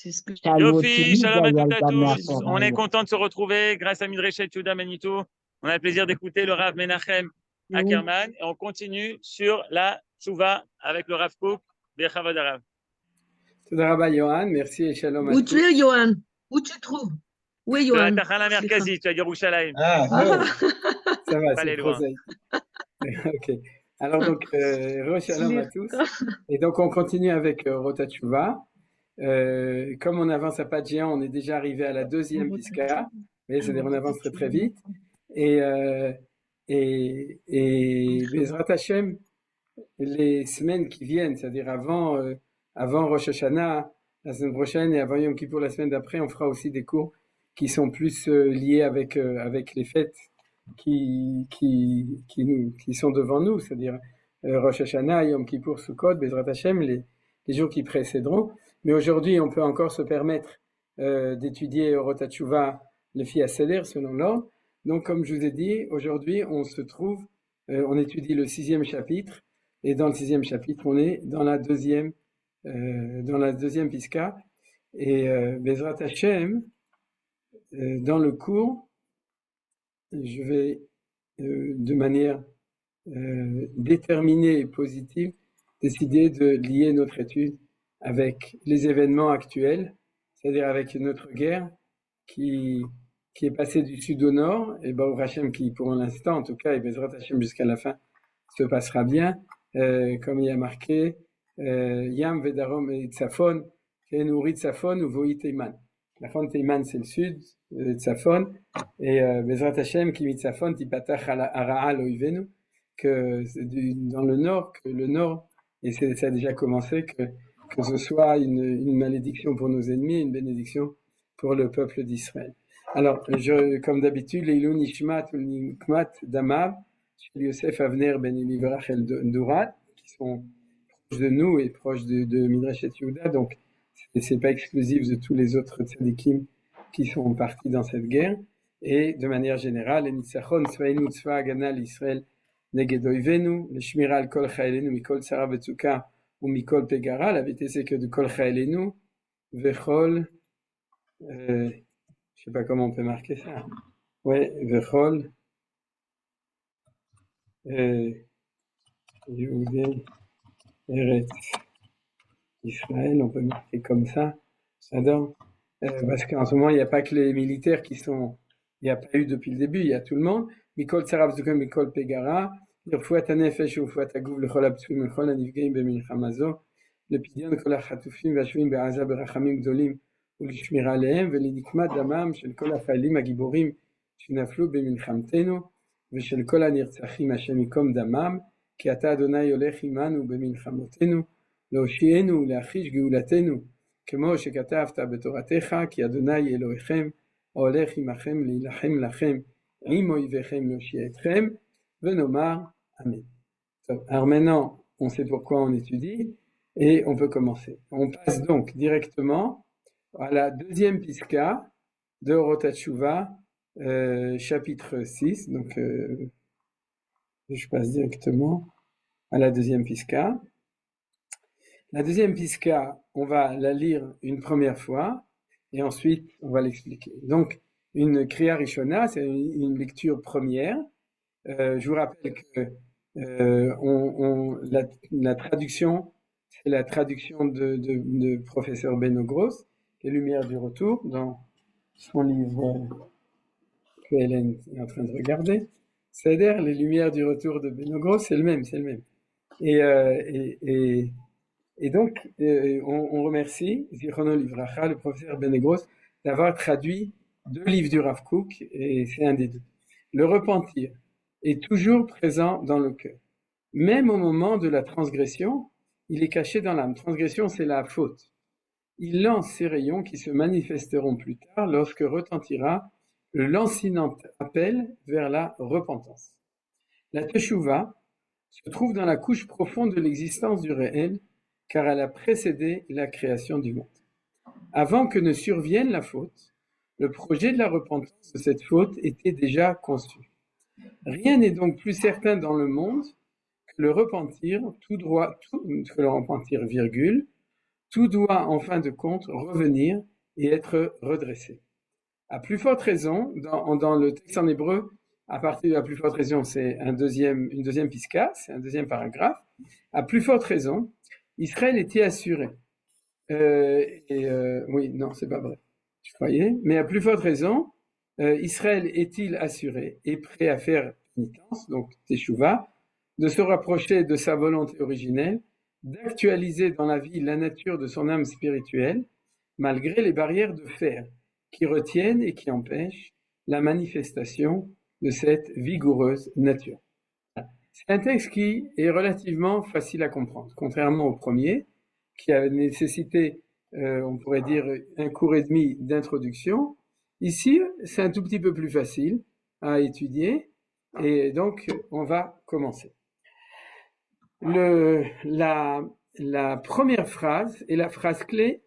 C'est ce que Yofi, shalom à toutes et à tous. On est content de se retrouver grâce à Midreshet Yehuda Manitou. On a le plaisir d'écouter le Rav Menachem Ackerman et on continue sur la Tchouva avec le Rav Kook. Bechavod Arav. Toda Rabba Yohan, merci et shalom à Où tous. tu es, Johan? Où tu te trouves? Où est De la Johan? Tachana Merkazi, tu vas dire Yerushalayim. Ah, Ah. ça va, Pas c'est aller loin. prosaïque. Ok. Alors donc, shalom à tous. Et donc, on continue avec Rota Tshuva. Comme on avance à pas de géant, on est déjà arrivé à la deuxième piska. C'est-à-dire on avance très très vite. Et Bezrat Hashem, les semaines qui viennent, c'est-à-dire avant Rosh Hashanah, la semaine prochaine, et avant Yom Kippour la semaine d'après, on fera aussi des cours qui sont plus liés avec les fêtes qui sont devant nous, c'est-à-dire Rosh Hashanah, Yom Kippour, Sukkot, Bezrat Hashem, les jours qui précéderont. Mais aujourd'hui, on peut encore se permettre d'étudier Orot HaTshuva, le Fi HaSeder, selon l'ordre. Donc, comme je vous ai dit, aujourd'hui, on se trouve, on étudie le 6e chapitre, et dans le 6e chapitre, on est dans la deuxième piska. Et Bezrat Hashem, dans le cours, je vais de manière déterminée et positive décider de lier notre étude avec les événements actuels, c'est-à-dire avec notre guerre qui est passée du sud au nord, et Baruch Hashem qui pour l'instant en tout cas, et Bezrat Hashem jusqu'à la fin, se passera bien, comme il y a marqué Yam Vedarom et Tzafon, Kenuri Tzafon ou Voï Teiman. La fin de Teiman c'est le sud, Tzafon, et Bezrat Hashem qui mit Tzafon Tipatach Ara'a Loivenu, que dans le nord, et ça a déjà commencé, que ce soit une malédiction pour nos ennemis et une bénédiction pour le peuple d'Israël. Alors, comme d'habitude, Leilou Nishmat ou Nikmat Damav, Yosef Avner Ben Elivrach El Dourat, qui sont proches de nous et proches de Midreshet Yehuda, donc c'est pas exclusif de tous les autres tzadikim qui sont partis dans cette guerre. Et de manière générale, Nitzachon Tzvaenu Tzva Hagana l'Israël Neged Oivenu, le Shmira al Kol Chaelenu Mikol Tzara Vetzuka ou Mikol Pegara, la vérité c'est que de Kol Chaelenu, Vechol, je sais pas comment on peut marquer ça. Ouais, Vechol, Yehudei, Eretz, Israël, on peut marquer comme ça. J'adore. Parce qu'en ce moment, il n'y a pas que les militaires qui sont, il n'y a pas eu depuis le début, il y a tout le monde. Mikol Tzara Vetzuka, Mikol Pegara, לרפואת הנפש ורפואת הגוף לכל הפצועים ולכל הנפגעים במלחמה זו, לפדיון כל החטופים והשבויים בעזה ברחמים גדולים ולשמירה עליהם ולנקמת דמם של כל החיילים הגיבורים שנפלו במלחמתנו ושל כל הנרצחים השם ייקום דמם, כי אתה אדוני הולך עמנו במלחמותינו להושיענו ולהחיש גאולתנו כמו שכתבת בתורתך, כי אדוני אלוהיכם ההולך עמכם להילחם לכם עם אויביכם להושיע אתכם Venomar, Amen. Alors maintenant, on sait pourquoi on étudie et on peut commencer. On passe donc directement à la deuxième piska de Orot HaTshuva, chapitre 6. Donc, je passe directement à la deuxième piska. La deuxième piska, on va la lire une première fois et ensuite on va l'expliquer. Donc, une Kriya Rishona, c'est une lecture première. Je vous rappelle que la traduction, c'est la traduction de professeur Beno Gross, Les Lumières du Retour, dans son livre que Hélène est en train de regarder. C'est-à-dire, Les Lumières du Retour de Beno Gross, c'est le même. Et donc, on remercie Zichrono Livracha, le professeur Beno Gross, d'avoir traduit 2 livres du Rav Kook, et c'est un des 2. Le repentir est toujours présent dans le cœur. Même au moment de la transgression, il est caché dans l'âme. Transgression, c'est la faute. Il lance ses rayons qui se manifesteront plus tard lorsque retentira le lancinant appel vers la repentance. La Teshuvah se trouve dans la couche profonde de l'existence du réel, car elle a précédé la création du monde. Avant que ne survienne la faute, le projet de la repentance de cette faute était déjà conçu. Rien n'est donc plus certain dans le monde que le repentir, virgule, tout doit en fin de compte revenir et être redressé. À plus forte raison, dans le texte en hébreu, à partir de la plus forte raison, c'est une deuxième pisca, c'est un deuxième paragraphe. À plus forte raison, Israël était assuré. Oui, non, c'est pas vrai. Je croyais. Mais à plus forte raison, Israël est-il assuré et prêt à faire pénitence, donc teshuva, de se rapprocher de sa volonté originelle, d'actualiser dans la vie la nature de son âme spirituelle, malgré les barrières de fer qui retiennent et qui empêchent la manifestation de cette vigoureuse nature. C'est un texte qui est relativement facile à comprendre, contrairement au premier, qui a nécessité, on pourrait dire, un cours et demi d'introduction. Ici, c'est un tout petit peu plus facile à étudier, et donc on va commencer. La première phrase est la phrase clé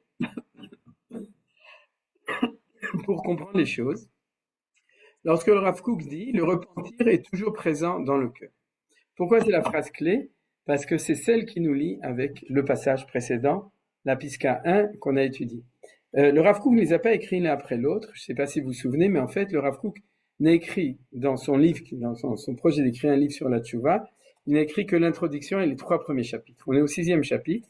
pour comprendre les choses. Lorsque le Rav Kook dit « le repentir est toujours présent dans le cœur ». Pourquoi c'est la phrase clé? Parce que c'est celle qui nous lie avec le passage précédent, la Pisca 1 qu'on a étudié. Le Rav Kook ne les a pas écrits l'un après l'autre, je ne sais pas si vous vous souvenez, mais en fait le Rav Kook n'a écrit dans son livre, dans son projet d'écrire un livre sur la Tchouva, il n'a écrit que l'introduction et les 3 premiers chapitres. On est au 6e chapitre,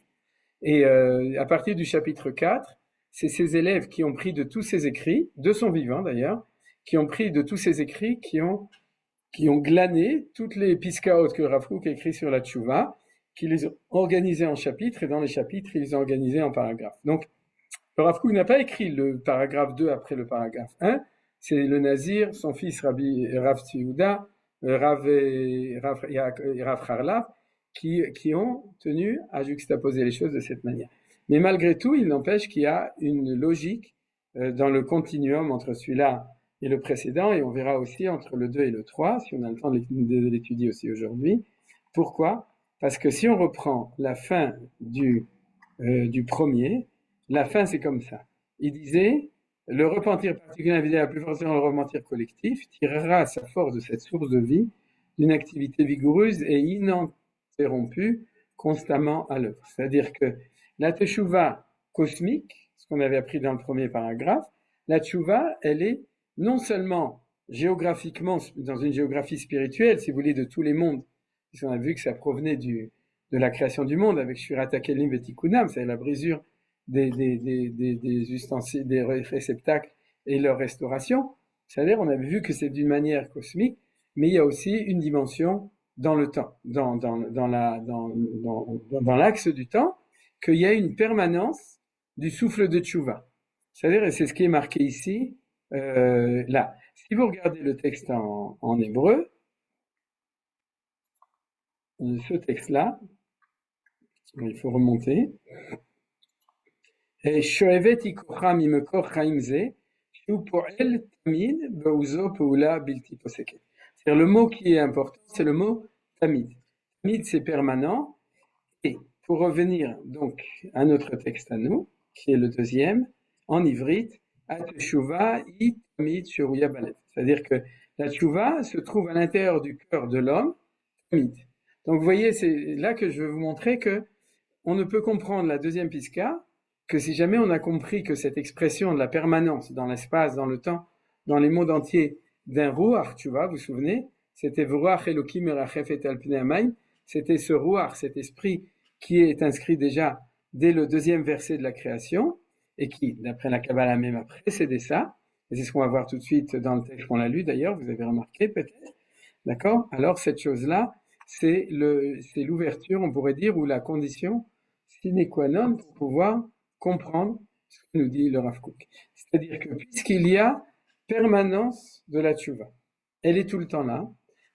et à partir du chapitre 4, c'est ses élèves qui ont pris de tous ses écrits, de son vivant d'ailleurs, qui ont pris de tous ses écrits, qui ont glané toutes les piscaot que Rav Kook a écrit sur la Tchouva, qui les ont organisés en chapitres, et dans les chapitres, ils les ont organisés en paragraphes. Donc, le Rav Kook n'a pas écrit le paragraphe 2 après le paragraphe 1, c'est le Nazir, son fils Rav Tzviuda, Rav Harlap, qui ont tenu à juxtaposer les choses de cette manière. Mais malgré tout, il n'empêche qu'il y a une logique dans le continuum entre celui-là et le précédent, et on verra aussi entre le 2 et le 3, si on a le temps de l'étudier aussi aujourd'hui. Pourquoi? Parce que si on reprend la fin du premier, la fin c'est comme ça. Il disait, le repentir particulier individuel à plus forte raison le repentir collectif tirera sa force de cette source de vie d'une activité vigoureuse et ininterrompue constamment à l'œuvre. C'est-à-dire que la teshuva cosmique, ce qu'on avait appris dans le premier paragraphe, la teshuva, elle est non seulement géographiquement, dans une géographie spirituelle, si vous voulez, de tous les mondes, puisqu'on a vu que ça provenait de la création du monde avec Shvirat HaKelim V'Tikkunam, c'est la brisure des ustensiles, des réceptacles et leur restauration. C'est-à-dire, on avait vu que c'est d'une manière cosmique, mais il y a aussi une dimension dans le temps, dans l'axe du temps, qu'il y a une permanence du souffle de Tchouva. C'est-à-dire, et c'est ce qui est marqué ici, là. Si vous regardez le texte en hébreu, ce texte-là, il faut remonter. C'est-à-dire le mot qui est important, c'est le mot tamid. Tamid, c'est permanent. Et pour revenir donc à notre texte à nous, qui est le deuxième, en ivrite, c'est-à-dire que la tchouva se trouve à l'intérieur du cœur de l'homme, tamid. Donc vous voyez, c'est là que je veux vous montrer que on ne peut comprendre la deuxième pisca que si jamais on a compris que cette expression de la permanence dans l'espace, dans le temps, dans les mondes entiers d'un ruach, tu vois, vous vous souvenez, c'était ruach Elokim merachef et al pnei hamayim, c'était ce ruach, cet esprit qui est inscrit déjà dès le deuxième verset de la création et qui, d'après la Kabbalah même, a précédé ça. Et c'est ce qu'on va voir tout de suite dans le texte qu'on a lu d'ailleurs, vous avez remarqué peut-être, d'accord? Alors cette chose-là, c'est l'ouverture, on pourrait dire, ou la condition sine qua non pour pouvoir comprendre ce que nous dit le Rav Kook. C'est-à-dire que puisqu'il y a permanence de la tchouva, elle est tout le temps là.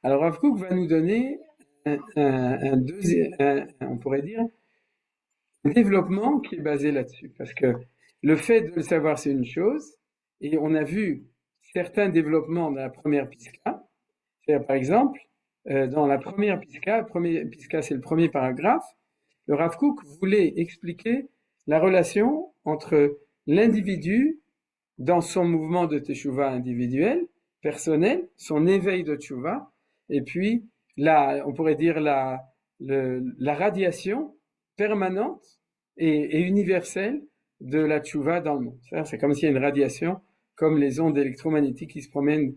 Alors Rav Kook va nous donner on pourrait dire, un développement qui est basé là-dessus. Parce que le fait de le savoir, c'est une chose, et on a vu certains développements dans la première pisca. C'est-à-dire, par exemple, dans la première pisca c'est le premier paragraphe, le Rav Kook voulait expliquer la relation entre l'individu dans son mouvement de teshuva individuel, personnel, son éveil de teshuva, et puis on pourrait dire la radiation permanente et universelle de la tchouva dans le monde. C'est comme s'il y a une radiation, comme les ondes électromagnétiques qui se promènent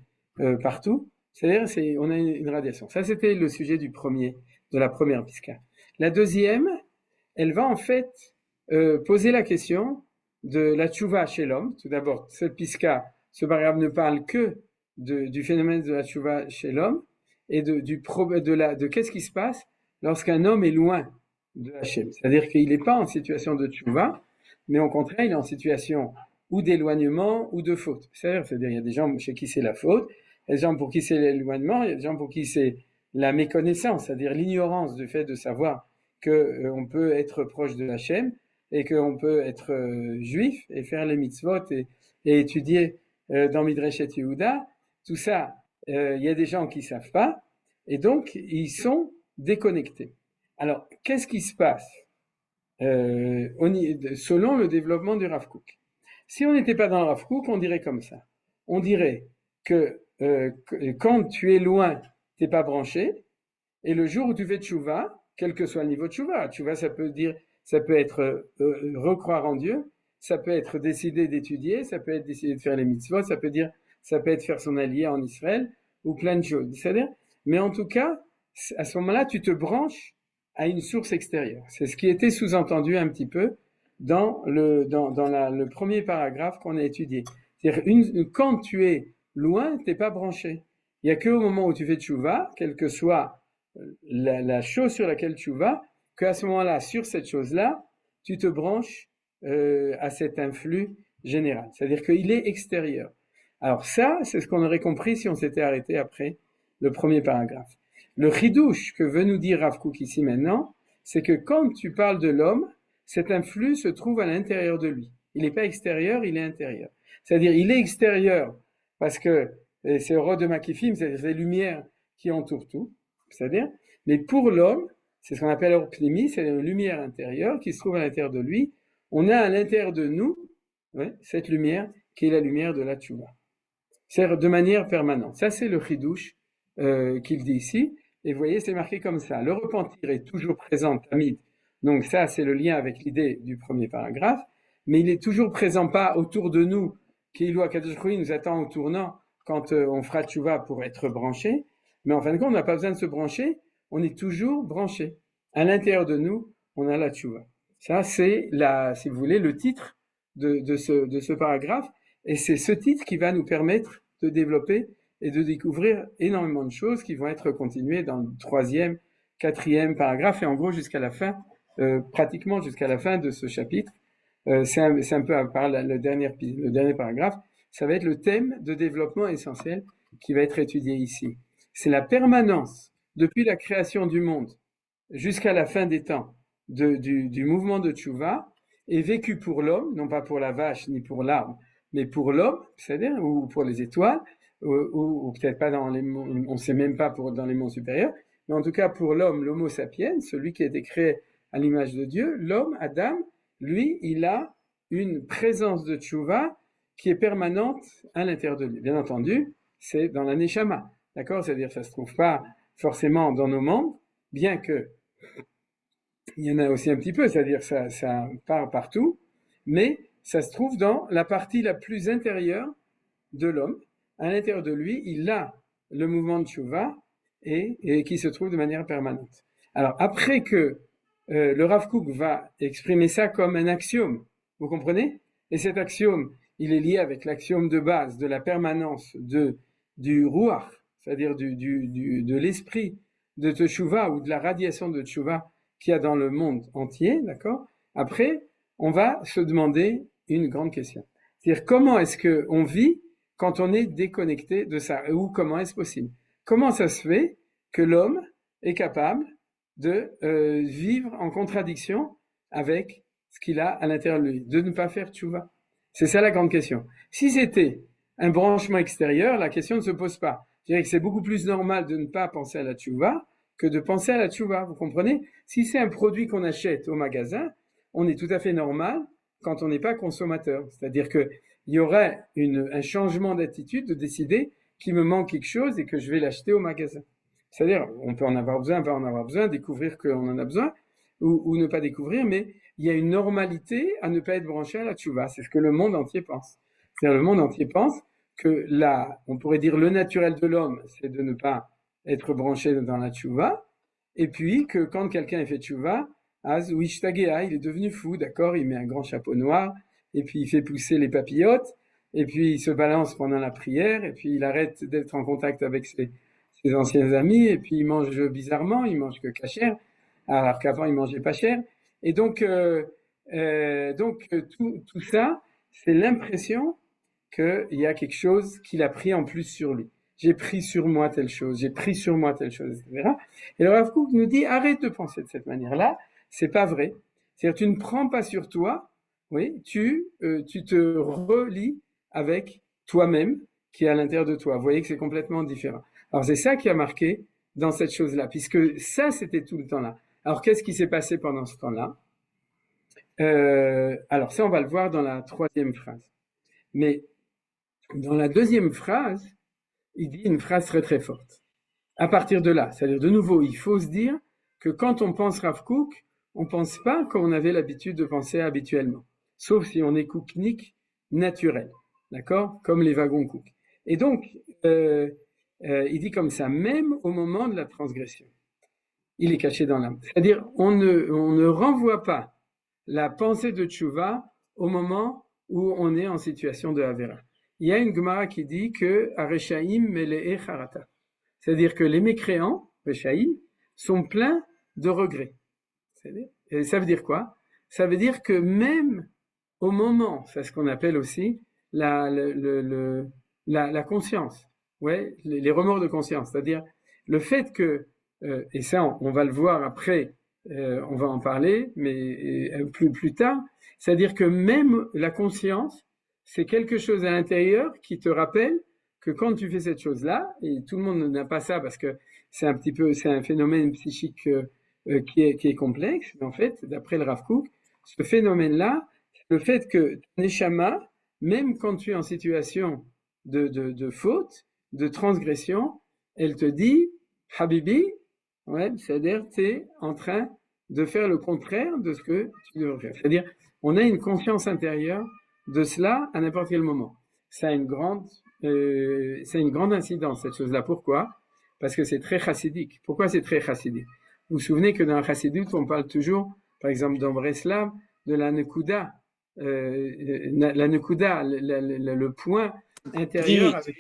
partout. C'est-à-dire, on a une radiation. Ça, c'était le sujet de la première piska. La deuxième, elle va en fait poser la question de la tchouva chez l'homme. Tout d'abord, cette piska, ce paragraphe ne parle que du phénomène de la tchouva chez l'homme et de qu'est-ce qui se passe lorsqu'un homme est loin de Hachem. C'est-à-dire qu'il n'est pas en situation de tchouva, mais au contraire, il est en situation ou d'éloignement ou de faute. C'est-à-dire, il y a des gens chez qui c'est la faute, il y a des gens pour qui c'est l'éloignement, il y a des gens pour qui c'est la méconnaissance, c'est-à-dire l'ignorance du fait de savoir qu'on peut être proche de Hachem et qu'on peut être juif et faire les mitzvot et étudier dans Midreshet Yehuda. Tout ça, il y a des gens qui ne savent pas et donc ils sont déconnectés. Alors, qu'est-ce qui se passe selon le développement du Rav Kook? Si on n'était pas dans le Rav Kook, on dirait comme ça. On dirait que quand tu es loin, tu n'es pas branché, et le jour où tu fais tchouva, quel que soit le niveau de tchouva, ça peut être recroire en Dieu, ça peut être décider d'étudier, ça peut être décider de faire les mitzvot, ça peut être faire son allié en Israël, ou plein de choses. C'est-à-dire, mais en tout cas, à ce moment-là, tu te branches à une source extérieure. C'est ce qui était sous-entendu un petit peu dans le premier paragraphe qu'on a étudié. C'est-à-dire, quand tu es loin, t'es pas branché. Il y a que au moment où tu fais tchouva, quelle que soit la chose sur laquelle tu vas, qu'à ce moment-là, sur cette chose-là, tu te branches à cet influx général. C'est-à-dire qu'il est extérieur. Alors ça, c'est ce qu'on aurait compris si on s'était arrêté après le premier paragraphe. Le chidouche que veut nous dire Rav Kook ici maintenant, c'est que quand tu parles de l'homme, cet influx se trouve à l'intérieur de lui. Il n'est pas extérieur, il est intérieur. C'est-à-dire, il est extérieur parce que c'est Orod de Makifim, c'est les lumières qui entourent tout. C'est-à-dire, mais pour l'homme, c'est ce qu'on appelle Orpnimi, c'est une lumière intérieure qui se trouve à l'intérieur de lui. On a à l'intérieur de nous cette lumière qui est la lumière de la tchouva. C'est de manière permanente. Ça, c'est le chidouche qu'il dit ici. Et vous voyez, c'est marqué comme ça. Le repentir est toujours présent, tamid. Donc ça, c'est le lien avec l'idée du premier paragraphe. Mais il est toujours présent, pas autour de nous, qu'il nous attend au tournant quand on fera tchouva pour être branché. Mais en fin de compte, on n'a pas besoin de se brancher. On est toujours branché. À l'intérieur de nous, on a la tchouva. Ça, c'est si vous voulez, le titre de ce paragraphe. Et c'est ce titre qui va nous permettre de développer et de découvrir énormément de choses qui vont être continuées dans le 3e, 4e paragraphe et en gros jusqu'à la fin, pratiquement jusqu'à la fin de ce chapitre. C'est un peu à part le dernier paragraphe. Ça va être le thème de développement essentiel qui va être étudié ici. C'est la permanence depuis la création du monde jusqu'à la fin des temps du mouvement de tchouva est vécu pour l'homme, non pas pour la vache ni pour l'arbre, mais pour l'homme, c'est-à-dire, ou pour les étoiles, ou peut-être pas dans les mondes, on sait même pas dans les mondes supérieurs, mais en tout cas pour l'homme, l'homo sapiens, celui qui a été créé à l'image de Dieu, l'homme, Adam, lui, il a une présence de tchouva qui est permanente à l'intérieur de lui. Bien entendu, c'est dans la neshama, d'accord? C'est-à-dire, ça se trouve pas forcément dans nos membres, bien que il y en a aussi un petit peu, c'est-à-dire ça part partout, mais ça se trouve dans la partie la plus intérieure de l'homme. À l'intérieur de lui, il a le mouvement de tchouva et qui se trouve de manière permanente. Alors, après que le Rav Kook va exprimer ça comme un axiome, vous comprenez? Et cet axiome, il est lié avec l'axiome de base de la permanence du ruach, c'est-à-dire de l'esprit de tchouva ou de la radiation de tchouva qu'il y a dans le monde entier, d'accord? Après, on va se demander une grande question. C'est-à-dire, comment est-ce qu'on vit quand on est déconnecté de ça? Ou comment est-ce possible? Comment ça se fait que l'homme est capable de vivre en contradiction avec ce qu'il a à l'intérieur de lui, de ne pas faire tchouva? C'est ça la grande question. Si c'était un branchement extérieur, la question ne se pose pas. Je dirais que c'est beaucoup plus normal de ne pas penser à la tchouva que de penser à la tchouva, vous comprenez? Si c'est un produit qu'on achète au magasin, on est tout à fait normal quand on n'est pas consommateur. C'est-à-dire qu'il y aurait un changement d'attitude, de décider qu'il me manque quelque chose et que je vais l'acheter au magasin. C'est-à-dire, on peut en avoir besoin, pas en avoir besoin, découvrir qu'on en a besoin, ou ne pas découvrir, mais il y a une normalité à ne pas être branché à la tchouva. C'est ce que le monde entier pense. C'est-à-dire le monde entier pense que on pourrait dire le naturel de l'homme, c'est de ne pas être branché dans la tchouva, et puis que quand quelqu'un est fait tchouva, az wishtagea, il est devenu fou, d'accord, il met un grand chapeau noir, et puis il fait pousser les papillotes, et puis il se balance pendant la prière, et puis il arrête d'être en contact avec ses anciens amis, et puis il mange bizarrement, il mange que kasher, alors qu'avant il mangeait pas cher. Et donc tout ça, c'est l'impression qu'il y a quelque chose qu'il a pris en plus sur lui. J'ai pris sur moi telle chose, j'ai pris sur moi telle chose, etc. Et le Rav Kook nous dit, arrête de penser de cette manière-là, c'est pas vrai. C'est-à-dire, tu ne prends pas sur toi, oui, tu te relis avec toi-même qui est à l'intérieur de toi. Vous voyez que c'est complètement différent. Alors, c'est ça qui a marqué dans cette chose-là, puisque ça, c'était tout le temps là. Alors, qu'est-ce qui s'est passé pendant ce temps-là? Alors, ça, on va le voir dans la troisième phrase. Mais dans la deuxième phrase, il dit une phrase très très forte. À partir de là, c'est-à-dire de nouveau, il faut se dire que quand on pense Rav Kook, on pense pas comme on avait l'habitude de penser habituellement, sauf si on est kooknik naturel, d'accord, comme les wagons Kook. Et donc, il dit comme ça, même au moment de la transgression, il est caché dans l'âme. C'est-à-dire, on ne renvoie pas la pensée de Tchouva au moment où on est en situation de Havera. Il y a une Gemara qui dit que Areshaim Mele'e Charata. C'est-à-dire que les mécréants, Reshaim, sont pleins de regrets. Et ça veut dire quoi? Ça veut dire que même au moment, c'est ce qu'on appelle aussi la conscience, ouais, les remords de conscience. C'est-à-dire le fait que, et ça on va le voir après, on va en parler, mais plus tard, c'est-à-dire que même la conscience, c'est quelque chose à l'intérieur qui te rappelle que quand tu fais cette chose-là, et tout le monde n'a pas ça parce que c'est un phénomène psychique qui est complexe, mais en fait, d'après le Rav Kook, ce phénomène-là, le fait que Neshama, même quand tu es en situation de faute, de transgression, elle te dit, Habibi, ouais, c'est-à-dire tu es en train de faire le contraire de ce que tu devrais faire. C'est-à-dire, on a une conscience intérieure de cela à n'importe quel moment. Ça a une grande incidence, cette chose-là. Pourquoi? Parce que c'est très chassidique. Pourquoi c'est très chassidique? Vous vous souvenez que dans la chassidoute, on parle toujours, par exemple dans Breslav, de la nekuda. La nekuda, le point intérieur Limite. avec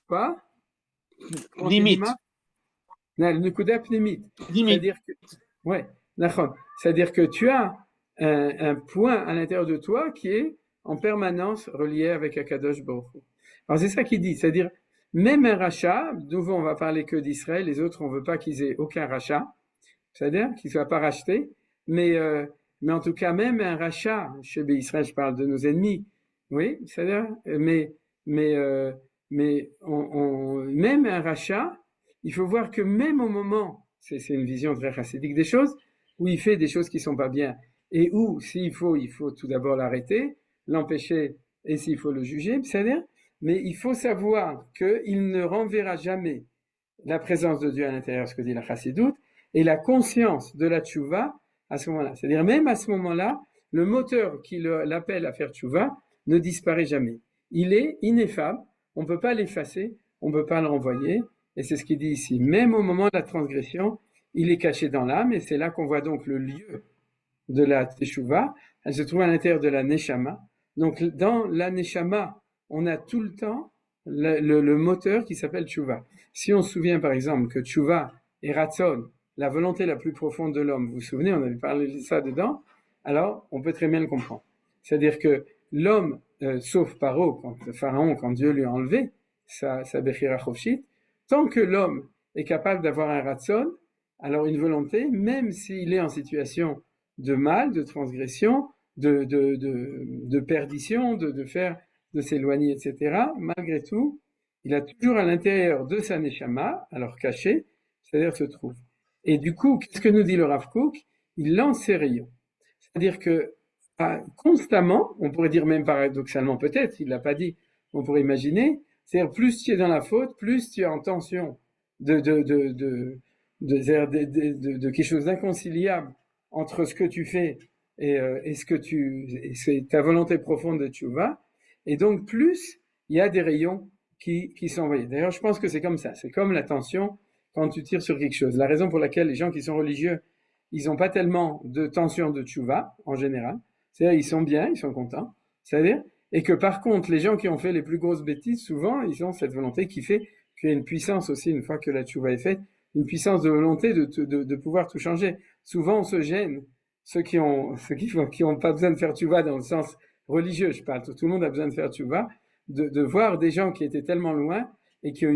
quoi? Limite. La nekuda pnimit. Limite. C'est-à-dire que, ouais, c'est-à-dire que tu as un point à l'intérieur de toi qui est en permanence relié avec Akadosh Baruch Hu. Alors c'est ça qu'il dit, c'est-à-dire même un rachat, nouveau on va parler que d'Israël, les autres on veut pas qu'ils aient aucun rachat, c'est-à-dire qu'ils soient pas rachetés, mais en tout cas même un rachat, chez Israël je parle de nos ennemis, oui, c'est-à-dire, mais même un rachat, il faut voir que même au moment, c'est une vision très chassidique des choses, où il fait des choses qui sont pas bien, et où s'il faut, il faut tout d'abord l'arrêter, l'empêcher, et s'il faut le juger, c'est-à-dire, mais il faut savoir qu'il ne renverra jamais la présence de Dieu à l'intérieur, ce que dit la chassidoute, et la conscience de la tchouva à ce moment-là. C'est-à-dire même à ce moment-là, le moteur qui l'appelle à faire tchouva ne disparaît jamais. Il est ineffable, on ne peut pas l'effacer, on ne peut pas le renvoyer, et c'est ce qu'il dit ici. Même au moment de la transgression, il est caché dans l'âme, et c'est là qu'on voit donc le lieu de la teshuva. Elle se trouve à l'intérieur de la neshama. Donc dans la neshama, on a tout le temps le moteur qui s'appelle tchouva. Si on se souvient par exemple que tchouva est ratzon, la volonté la plus profonde de l'homme, vous vous souvenez, on avait parlé de ça dedans, alors on peut très bien le comprendre. C'est-à-dire que l'homme, sauf Pharaon, quand Dieu lui a enlevé sa bechira chofshit, tant que l'homme est capable d'avoir un ratzon, alors une volonté, même s'il est en situation de mal, de transgression, de perdition, de s'éloigner, etc., malgré tout, il a toujours à l'intérieur de sa neshama, alors caché, c'est-à-dire se trouve. Et du coup, qu'est-ce que nous dit le Rav Kook? Il lance ses rayons. C'est-à-dire que constamment, on pourrait dire même paradoxalement peut-être, il l'a pas dit, on pourrait imaginer, c'est-à-dire plus tu es dans la faute, plus tu es en tension de quelque chose d'inconciliable entre ce que tu fais et c'est ta volonté profonde de tchouva, et donc plus il y a des rayons qui sont envoyés. D'ailleurs, je pense que c'est comme ça. C'est comme la tension quand tu tires sur quelque chose. La raison pour laquelle les gens qui sont religieux, ils n'ont pas tellement de tension de tchouva, en général. C'est-à-dire, ils sont bien, ils sont contents. C'est-à-dire, et que par contre, les gens qui ont fait les plus grosses bêtises, souvent, ils ont cette volonté qui fait qu'il y a une puissance aussi, une fois que la tchouva est faite, une puissance de volonté de pouvoir tout changer. Souvent, on se gêne. Ceux qui ont pas besoin de faire tchouva dans le sens religieux, je parle, tout le monde a besoin de faire tchouva, de voir des gens qui étaient tellement loin et qui ont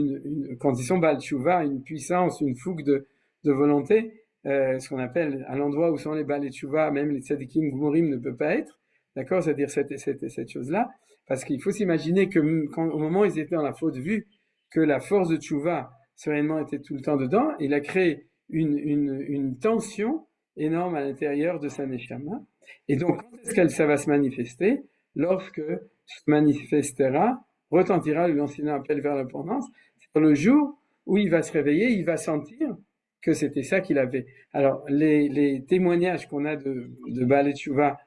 quand ils sont Baal Tchouva, une puissance, une fougue de volonté, ce qu'on appelle à l'endroit où sont les Baal Tchouva, même les Tzadikim Gumurim ne peut pas être, d'accord, c'est-à-dire cette chose-là, parce qu'il faut s'imaginer que au moment où ils étaient dans la faute vue, que la force de Tchouva, sereinement, était tout le temps dedans, il a créé une tension énorme à l'intérieur de sa neshama. Et donc, quand est-ce que ça va se manifester? Lorsque se manifestera, retentira le l'ancien appel vers l'abondance, c'est le jour où il va se réveiller, il va sentir que c'était ça qu'il avait. Alors, les témoignages qu'on a de Baal et Tchouva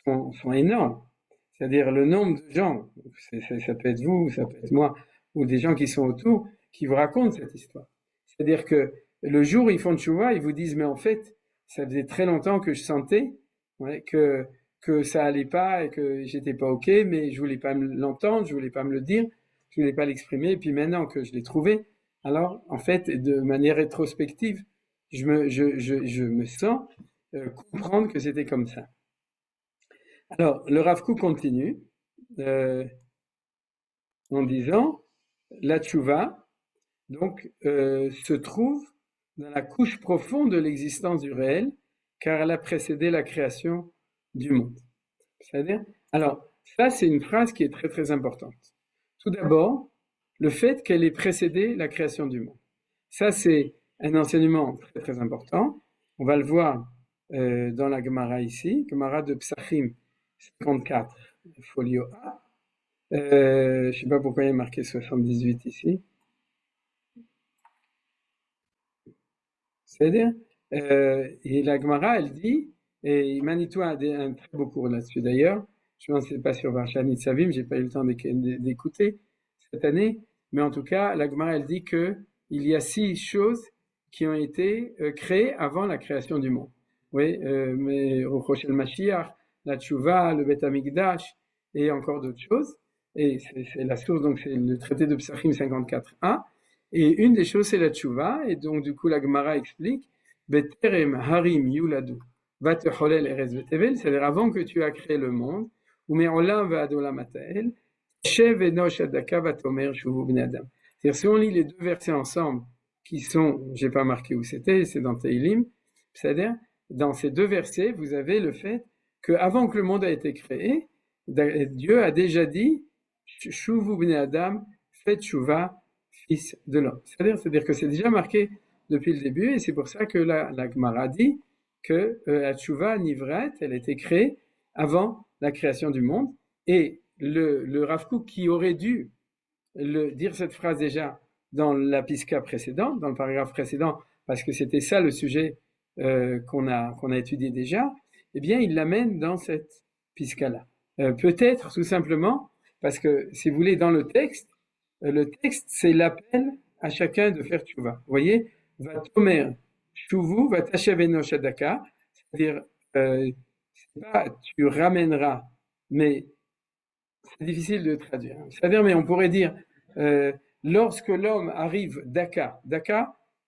sont énormes. C'est-à-dire le nombre de gens, ça peut être vous, ça peut être moi, ou des gens qui sont autour, qui vous racontent cette histoire. C'est-à-dire que le jour où ils font Tchouva, ils vous disent, mais en fait, ça faisait très longtemps que je sentais que ça allait pas et que j'étais pas ok, mais je voulais pas l'entendre, je voulais pas me le dire, je voulais pas l'exprimer, et puis maintenant que je l'ai trouvé, alors en fait, de manière rétrospective, je me sens comprendre que c'était comme ça. Alors, le Rav Kook continue en disant, la tchouva, donc, se trouve dans la couche profonde de l'existence du réel, car elle a précédé la création du monde. C'est-à-dire, alors, ça c'est une phrase qui est très très importante. Tout d'abord, le fait qu'elle ait précédé la création du monde. Ça c'est un enseignement très très important. On va le voir dans la Gemara ici, Gemara de Psachim 54, folio A. Je ne sais pas pourquoi il y a marqué 78 ici. C'est-à-dire, et la Gemara, elle dit, et Manitou a un très beau cours là-dessus d'ailleurs, je ne sais pas sur Varsha Nitzavim, j'ai pas eu le temps d'écouter cette année, mais en tout cas, la Gemara, elle dit que il y a 6 choses qui ont été créées avant la création du monde. Oui, mais Ruch el Mashiach, la Tchouva, le Bet Hamikdash, et encore d'autres choses. Et c'est la source, donc c'est le traité de Psachim 54a. Et une des choses, c'est la tchouva, et donc du coup la Gemara explique, Beterem harim yuladu vatecholel eretz betevel, c'est-à-dire avant que tu as créé le monde, ou me'olam va'adolam atael, shev enosh adaka vatomer shuvu bnei adam. C'est-à-dire si on lit les deux versets ensemble, qui sont, j'ai pas marqué où c'était, c'est dans Teilim, c'est-à-dire dans ces deux versets, vous avez le fait que avant que le monde a été créé, Dieu a déjà dit, shuvu bnei adam, faites tchouva, fils de l'homme. C'est-à-dire que c'est déjà marqué depuis le début, et c'est pour ça que la Gemara dit que la Tchouva Nivrat, elle a été créée avant la création du monde, et le Rav Kook qui aurait dû dire cette phrase déjà dans la piska précédente, dans le paragraphe précédent, parce que c'était ça le sujet qu'on a étudié déjà, eh bien il l'amène dans cette piska-là. Peut-être tout simplement parce que, si vous voulez, dans le texte, c'est l'appel à chacun de faire tchouva. Vous voyez, va tomer chouvu, va tachaveno shadaka, c'est-à-dire, c'est pas tu ramèneras, mais c'est difficile de traduire. C'est-à-dire, mais on pourrait dire, lorsque l'homme arrive daka,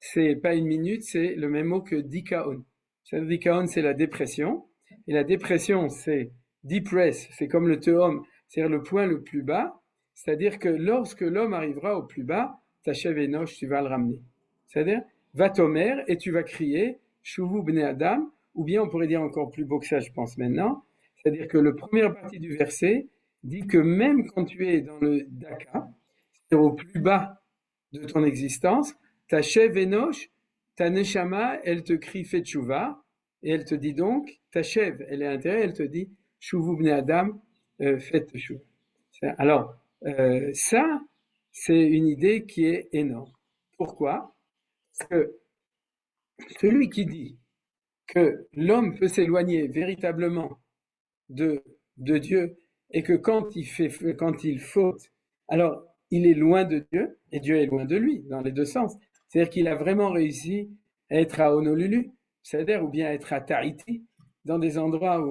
c'est pas une minute, c'est le même mot que dikaon. C'est-à-dire, dikaon, c'est la dépression, et la dépression, c'est depress, c'est comme le tehom, c'est-à-dire le point le plus bas. C'est-à-dire que lorsque l'homme arrivera au plus bas, Tachev Enoch, tu vas le ramener. C'est-à-dire, va tomer et tu vas crier, Shuvu bnei Adam, ou bien on pourrait dire encore plus beau que ça, je pense maintenant. C'est-à-dire que la première partie du verset dit que même quand tu es dans le Daka, c'est-à-dire au plus bas de ton existence, Tachev Enoch, ta neshama, elle te crie fais tchouva, et elle te dit donc, Tachev, elle est à l'intérieur, elle te dit, Shuvu bnei Adam, faites tchouva. Alors, ça, c'est une idée qui est énorme. Pourquoi? Parce que celui qui dit que l'homme peut s'éloigner véritablement de Dieu et que quand il faute, alors il est loin de Dieu et Dieu est loin de lui, dans les deux sens. C'est-à-dire qu'il a vraiment réussi à être à Honolulu, c'est-à-dire ou bien à être à Tahiti, dans des endroits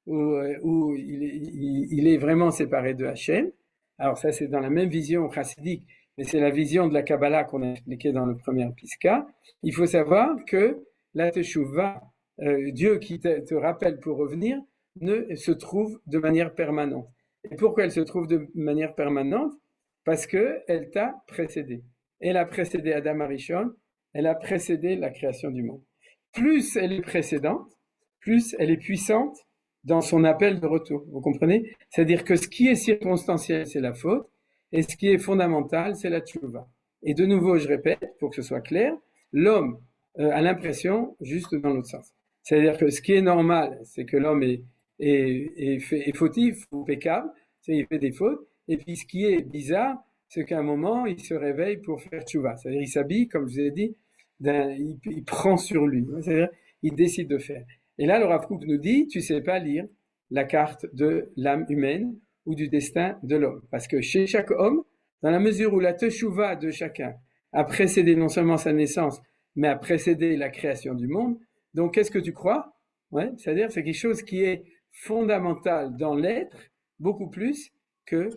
où il est vraiment séparé de Hachem. Alors ça, c'est dans la même vision chassidique, mais c'est la vision de la Kabbalah qu'on a expliquée dans le premier Pisca. Il faut savoir que la Teshuvah, Dieu qui te rappelle pour revenir, ne se trouve de manière permanente. Et pourquoi elle se trouve de manière permanente? Parce qu'elle t'a précédé. Elle a précédé Adam Arishon, elle a précédé la création du monde. Plus elle est précédente, plus elle est puissante dans son appel de retour. Vous comprenez? C'est-à-dire que ce qui est circonstanciel, c'est la faute, et ce qui est fondamental, c'est la tchouva. Et de nouveau, je répète, pour que ce soit clair, l'homme a l'impression juste dans l'autre sens. C'est-à-dire que ce qui est normal, c'est que l'homme est fautif ou pécable, il fait des fautes, et puis ce qui est bizarre, c'est qu'à un moment, il se réveille pour faire tchouva. C'est-à-dire il s'habille, comme je vous ai dit, il prend sur lui. C'est-à-dire il décide de faire. Et là, le Rav Kook nous dit, tu sais pas lire la carte de l'âme humaine ou du destin de l'homme. Parce que chez chaque homme, dans la mesure où la teshuva de chacun a précédé non seulement sa naissance, mais a précédé la création du monde, donc qu'est-ce que tu crois? Ouais, c'est-à-dire c'est quelque chose qui est fondamental dans l'être, beaucoup plus que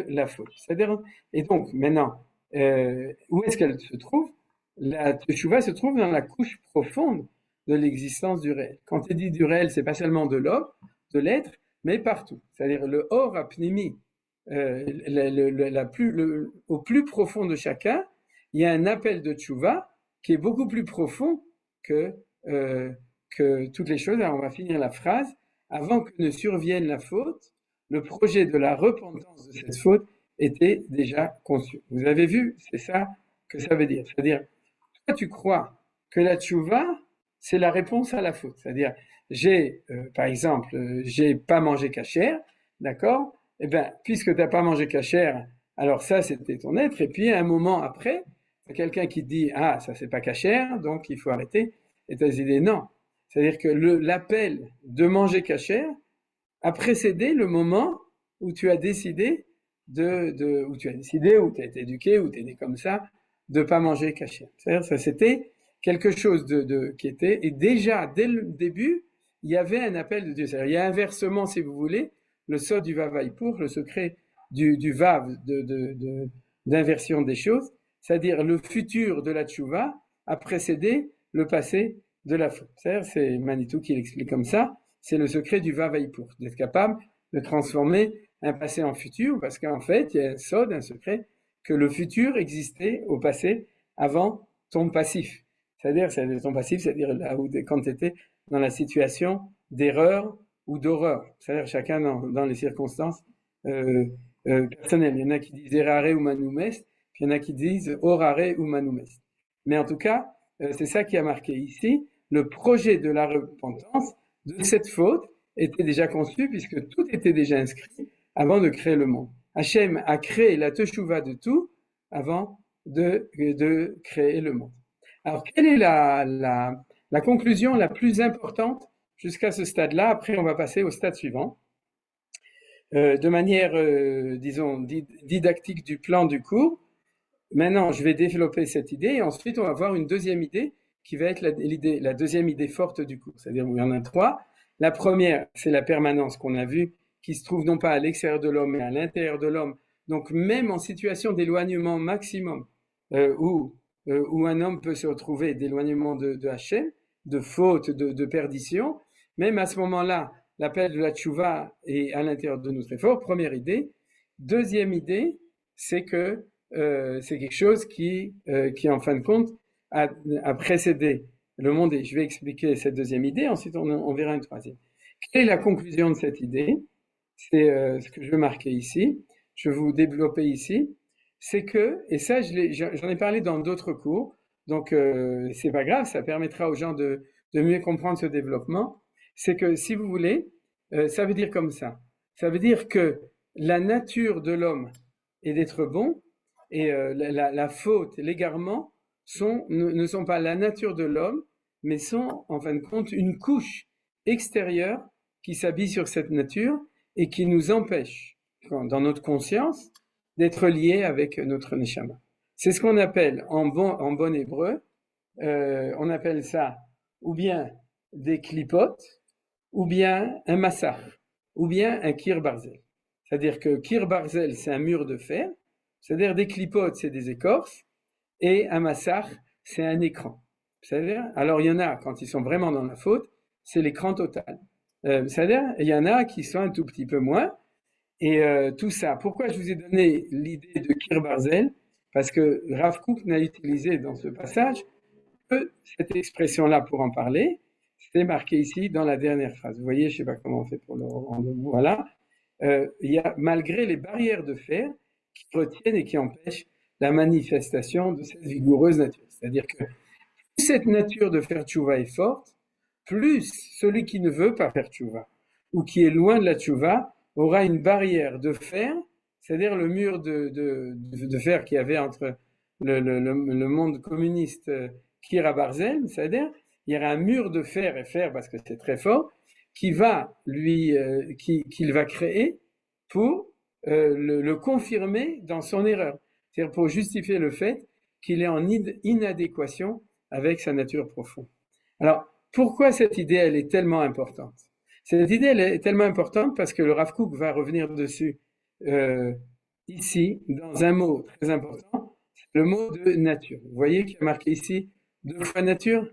la faute. C'est-à-dire, et donc maintenant, où est-ce qu'elle se trouve? La teshuva se trouve dans la couche profonde de l'existence du réel. Quand il dit du réel, c'est pas seulement de l'homme, de l'être, mais partout. C'est-à-dire le or apnimi, au plus profond de chacun, il y a un appel de tchouva qui est beaucoup plus profond que toutes les choses. Alors on va finir la phrase. Avant que ne survienne la faute, le projet de la repentance de cette faute était déjà conçu. Vous avez vu, c'est ça que ça veut dire. C'est-à-dire, toi tu crois que la tchouva, c'est la réponse à la faute. C'est-à-dire, par exemple, j'ai pas mangé cachère, d'accord? Eh bien, puisque tu n'as pas mangé cachère, alors ça, c'était ton être. Et puis, un moment après, il y a quelqu'un qui te dit, ah, ça, c'est pas cachère, donc il faut arrêter. Et tu as dit, non. C'est-à-dire que l'appel de manger cachère a précédé le moment où tu as décidé où tu as été éduqué, où tu es né comme ça, de pas manger cachère. C'est-à-dire, ça, c'était quelque chose qui était, et déjà, dès le début, il y avait un appel de Dieu. C'est-à-dire, il y a inversement, si vous voulez, le sod du Vavaïpour, le secret du Vav d'inversion des choses, c'est-à-dire le futur de la tchouva a précédé le passé de la faute. C'est Manitou qui l'explique comme ça, c'est le secret du Vavaïpour, d'être capable de transformer un passé en futur, parce qu'en fait, il y a un sod, un secret, que le futur existait au passé avant ton passif. C'est-à-dire ton passif, c'est-à-dire là où quand tu étais dans la situation d'erreur ou d'horreur. C'est-à-dire chacun dans les circonstances personnelles. Il y en a qui disent errare humanum est, puis il y en a qui disent orare humanum est. Mais en tout cas, c'est ça qui a marqué ici. Le projet de la repentance de cette faute était déjà conçu puisque tout était déjà inscrit avant de créer le monde. Hachem a créé la teshuva de tout avant de créer le monde. Alors, quelle est la conclusion la plus importante jusqu'à ce stade-là? Après, on va passer au stade suivant. De manière, disons, didactique du plan du cours, maintenant, je vais développer cette idée et ensuite, on va voir une deuxième idée qui va être la deuxième idée forte du cours. C'est-à-dire, il y en a trois. La première, c'est la permanence qu'on a vue, qui se trouve non pas à l'extérieur de l'homme, mais à l'intérieur de l'homme. Donc, même en situation d'éloignement maximum, où un homme peut se retrouver d'éloignement de Hachem, de faute, de perdition, même à ce moment-là, l'appel de la tchouva est à l'intérieur de nous très fort. Première idée. Deuxième idée, c'est que c'est quelque chose qui en fin de compte, a précédé le monde. Et je vais expliquer cette deuxième idée, ensuite on verra une troisième. Quelle est la conclusion de cette idée? C'est ce que je veux marquer ici, je vais vous développer ici, c'est que, et ça j'en ai parlé dans d'autres cours, donc c'est pas grave, ça permettra aux gens de mieux comprendre ce développement, c'est que si vous voulez, ça veut dire comme ça veut dire que la nature de l'homme est d'être bon, et la faute, l'égarement ne sont pas la nature de l'homme, mais sont en fin de compte une couche extérieure qui s'habille sur cette nature et qui nous empêche, dans notre conscience, d'être liés avec notre neshama. C'est ce qu'on appelle en bon hébreu, on appelle ça ou bien des klipotes, ou bien un massach, ou bien un kir barzel. C'est-à-dire que kir barzel, c'est un mur de fer, c'est-à-dire des klipotes, c'est des écorces, et un massach, c'est un écran. C'est-à-dire, alors il y en a, quand ils sont vraiment dans la faute, c'est l'écran total. C'est-à-dire, il y en a qui sont un tout petit peu moins, et tout ça. Pourquoi je vous ai donné l'idée de kir barzel? Parce que Rav Kook n'a utilisé dans ce passage que cette expression-là pour en parler. C'est marqué ici dans la dernière phrase. Vous voyez, je ne sais pas comment on fait pour le rendre. Voilà. Il y a, malgré les barrières de fer qui retiennent et qui empêchent la manifestation de cette vigoureuse nature. C'est-à-dire que plus cette nature de faire tchouva est forte, plus celui qui ne veut pas faire tchouva ou qui est loin de la tchouva aura une barrière de fer, c'est-à-dire le mur de fer qu'il y avait entre le monde communiste Kira Barzel, c'est-à-dire il y aura un mur de fer et fer parce que c'est très fort qu'il va créer pour le confirmer dans son erreur, c'est-à-dire pour justifier le fait qu'il est en inadéquation avec sa nature profonde. Alors, pourquoi cette idée, elle est tellement importante? Cette idée, elle est tellement importante parce que le Rav Kook va revenir dessus ici, dans un mot très important, le mot de nature. Vous voyez qu'il y a marqué ici 2 fois nature,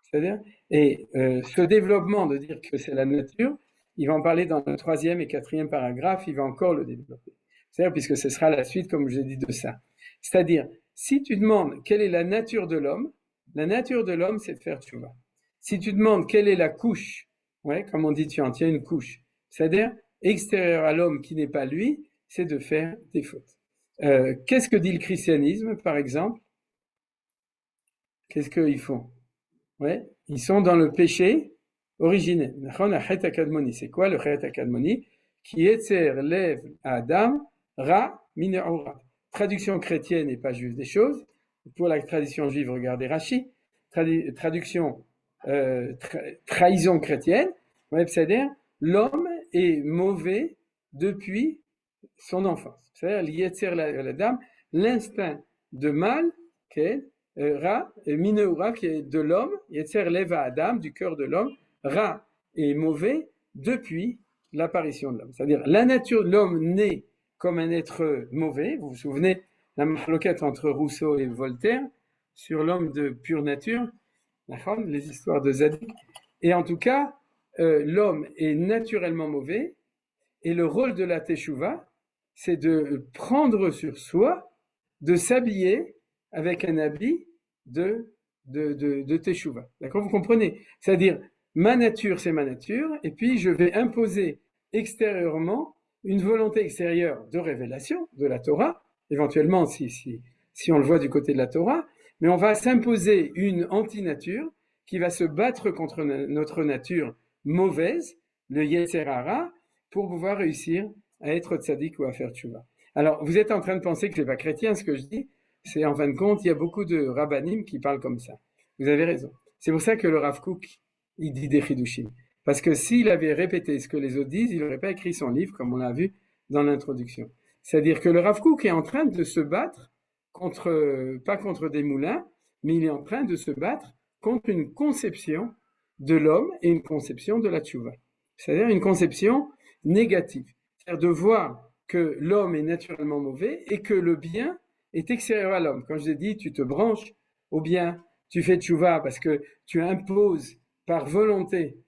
c'est-à-dire, et ce développement de dire que c'est la nature, il va en parler dans le 3e et 4e paragraphe, il va encore le développer. C'est-à-dire, puisque ce sera la suite, comme je l'ai dit, de ça. C'est-à-dire, si tu demandes quelle est la nature de l'homme, c'est de faire tchouva. Si tu demandes quelle est la couche, ouais, comme on dit, tu en tiens une couche, c'est-à-dire extérieure à l'homme qui n'est pas lui, c'est de faire des fautes. Qu'est-ce que dit le christianisme, par exemple? Qu'est-ce qu'ils font? Ouais, ils sont dans le péché originel. C'est quoi le chet akadmoni? Qui yetzer lev adam ra mine'ora. Traduction chrétienne n'est pas juste des choses. Pour la tradition juive, regardez Rashi. Traduction trahison chrétienne. Ouais, c'est-à-dire l'homme est mauvais depuis son enfance. C'est-à-dire l'yetzer l'adam, l'instinct de mal qu'est Ra, Mineura, qui est de l'homme, Yetzer Leva Adam, du cœur de l'homme, Ra est mauvais depuis l'apparition de l'homme. C'est-à-dire, la nature de l'homme naît comme un être mauvais. Vous vous souvenez, la mahloquette entre Rousseau et Voltaire sur l'homme de pure nature, les histoires de Zadig. Et en tout cas, l'homme est naturellement mauvais, et le rôle de la Teshuvah, c'est de prendre sur soi, de s'habiller avec un habit de Teshuvah. D'accord, vous comprenez? C'est-à-dire, ma nature, c'est ma nature, et puis je vais imposer extérieurement une volonté extérieure de révélation de la Torah, éventuellement si on le voit du côté de la Torah, mais on va s'imposer une antinature qui va se battre contre notre nature mauvaise, le Yetzer Hara, pour pouvoir réussir à être tzaddik ou à faire tchouva. Alors, vous êtes en train de penser que c'est pas chrétien ce que je dis, c'est en fin de compte, il y a beaucoup de rabbanim qui parlent comme ça. Vous avez raison. C'est pour ça que le Rav Kook, il dit des chidushim. Parce que s'il avait répété ce que les autres disent, il n'aurait pas écrit son livre, comme on l'a vu dans l'introduction. C'est-à-dire que le Rav Kook est en train de se battre pas contre des moulins, mais il est en train de se battre contre une conception de l'homme et une conception de la tchouva. C'est-à-dire une conception négative. C'est-à-dire de voir que l'homme est naturellement mauvais et que le bien est extérieur à l'homme. Quand je l'ai dit, tu te branches au bien, tu fais tchouva parce que tu imposes par volonté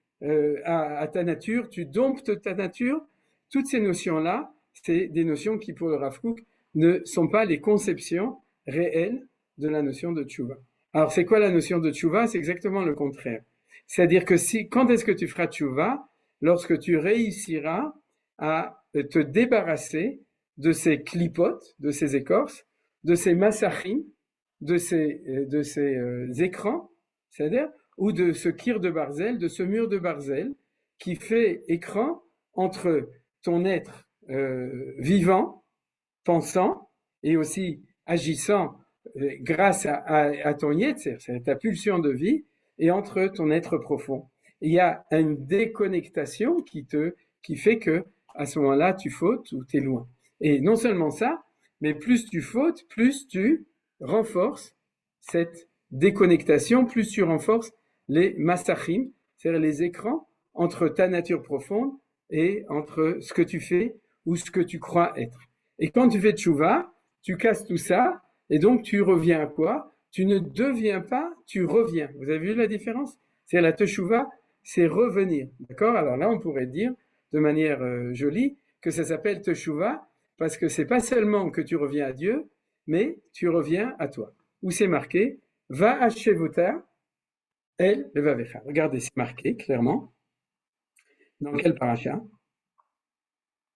à ta nature, tu domptes ta nature. Toutes ces notions-là, c'est des notions qui, pour le Rav Kook, ne sont pas les conceptions réelles de la notion de tchouva. Alors, c'est quoi la notion de tchouva? C'est exactement le contraire. C'est-à-dire que quand est-ce que tu feras tchouva? Lorsque tu réussiras à te débarrasser de ces clipotes, de ces écorces, de ces massachim, de ces écrans, c'est-à-dire, ou de ce kir de barzel, de ce mur de barzel, qui fait écran entre ton être vivant, pensant, et aussi agissant grâce à ton yetzer, c'est ta pulsion de vie, et entre ton être profond. Il y a une déconnectation qui fait que à ce moment-là, tu fautes ou tu es loin. Et non seulement ça, mais plus tu fautes, plus tu renforces cette déconnectation, plus tu renforces les masachim, c'est-à-dire les écrans entre ta nature profonde et entre ce que tu fais ou ce que tu crois être. Et quand tu fais tchouva, tu casses tout ça, et donc tu reviens à quoi? Tu ne deviens pas, tu reviens. Vous avez vu la différence? C'est la teshuva, c'est revenir. D'accord? Alors là, on pourrait dire de manière jolie que ça s'appelle teshuva parce que c'est pas seulement que tu reviens à Dieu, mais tu reviens à toi. Où c'est marqué? Va hashevota el levavecha. Regardez, c'est marqué clairement. Dans quel paracha?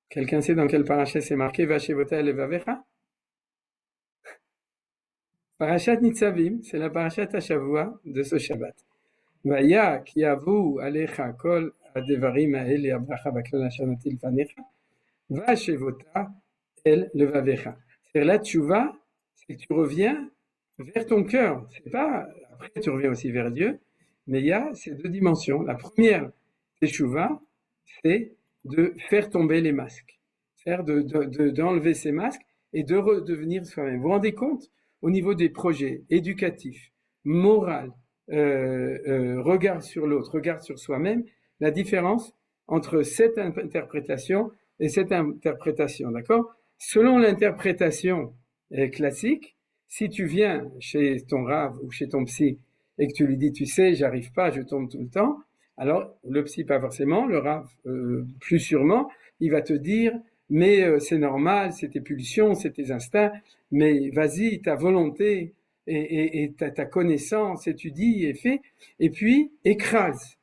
Quelqu'un sait dans quel paracha c'est marqué? Va hashevota el levavecha? Parashat Nitzavim, c'est la parashat Hashavua de ce Shabbat. Vaya ki avu alecha kol adevarim haeli abracha baklal hashanati lefanecha, va shevota el levavecha. C'est-à-dire la tchouva, c'est que tu reviens vers ton cœur. C'est pas après tu reviens aussi vers Dieu, mais il y a ces deux dimensions. La première tchouva, c'est de faire tomber les masques, c'est-à-dire d'enlever ces masques et de redevenir soi-même. Vous vous rendez compte? Au niveau des projets éducatifs, moral, regard sur l'autre, regard sur soi-même, la différence entre cette interprétation et cette interprétation, d'accord? Selon l'interprétation classique, si tu viens chez ton rave ou chez ton psy et que tu lui dis, tu sais, j'arrive pas, je tombe tout le temps, alors le psy pas forcément, le rave plus sûrement, il va te dire, mais c'est normal, c'est tes pulsions, c'est tes instincts, mais vas-y, ta volonté et ta connaissance, étudie et fais, et puis écrase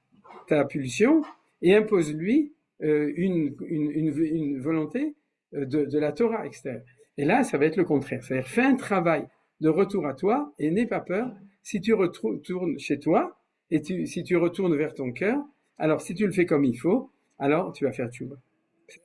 ta pulsion et impose-lui une volonté de la Torah externe. Et là, ça va être le contraire. C'est-à-dire, fais un travail de retour à toi et n'aie pas peur. Si tu retournes chez toi et si tu retournes vers ton cœur, alors si tu le fais comme il faut, alors tu vas faire tchouva.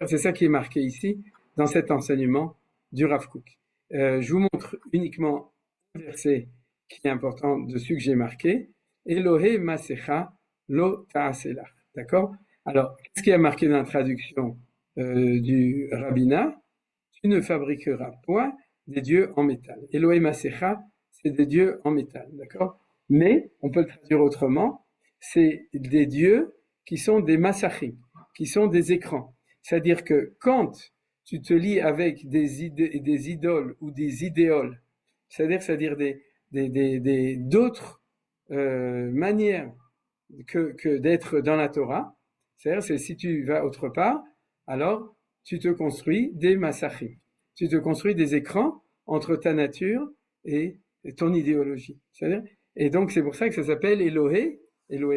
C'est ça qui est marqué ici dans cet enseignement du Rav Kook. Je vous montre uniquement un verset qui est important dessus que j'ai marqué. Elohe masecha lo ta'aselach. D'accord? Alors, qu'est-ce qui est marqué dans la traduction du rabbinat? Tu ne fabriqueras point des dieux en métal. Elohe masecha, c'est des dieux en métal. D'accord? Mais, on peut le traduire autrement, c'est des dieux qui sont des masachim, qui sont des écrans. C'est-à-dire que quand tu te lis avec des idoles ou des idéoles, c'est-à-dire d'autres manières que d'être dans la Torah, c'est-à-dire c'est si tu vas autre part, alors tu te construis des masachim, tu te construis des écrans entre ta nature et ton idéologie. C'est-à-dire, et donc c'est pour ça que ça s'appelle Elohé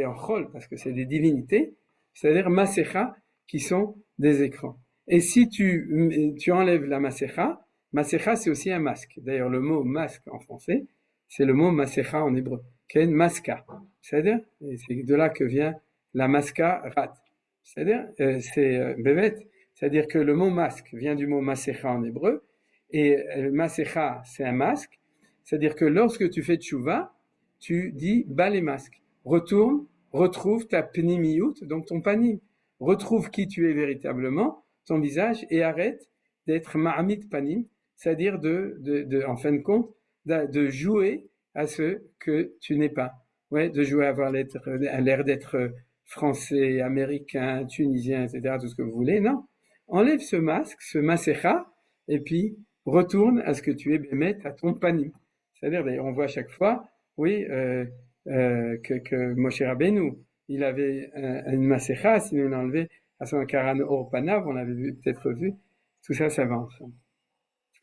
en chol, parce que c'est des divinités, c'est-à-dire masecha, qui sont des écrans. Et si tu enlèves la masecha c'est aussi un masque. D'ailleurs, le mot masque en français, c'est le mot masecha en hébreu, qui est une maska. C'est-à-dire, c'est de là que vient la maska rat. C'est-à-dire, c'est bévet. C'est-à-dire que le mot masque vient du mot masecha en hébreu, et masecha, c'est un masque. C'est-à-dire que lorsque tu fais tchouva, tu dis bas les masques. Retourne, retrouve ta pnimiyut, donc ton panim. Retrouve qui tu es véritablement, ton visage, et arrête d'être ma'amid panim, c'est-à-dire en fin de compte, de jouer à ce que tu n'es pas. Ouais, de jouer à avoir l'air d'être français, américain, tunisien, etc., tout ce que vous voulez. Non. Enlève ce masque, ce masecha, et puis retourne à ce que tu es, bémet, à ton panim. C'est-à-dire, d'ailleurs, on voit à chaque fois, oui, que Moshe Rabbeinu, il avait une masecha, sinon on enlevait à son karan or panav, on l'avait peut-être vu, tout ça, ça va ensemble.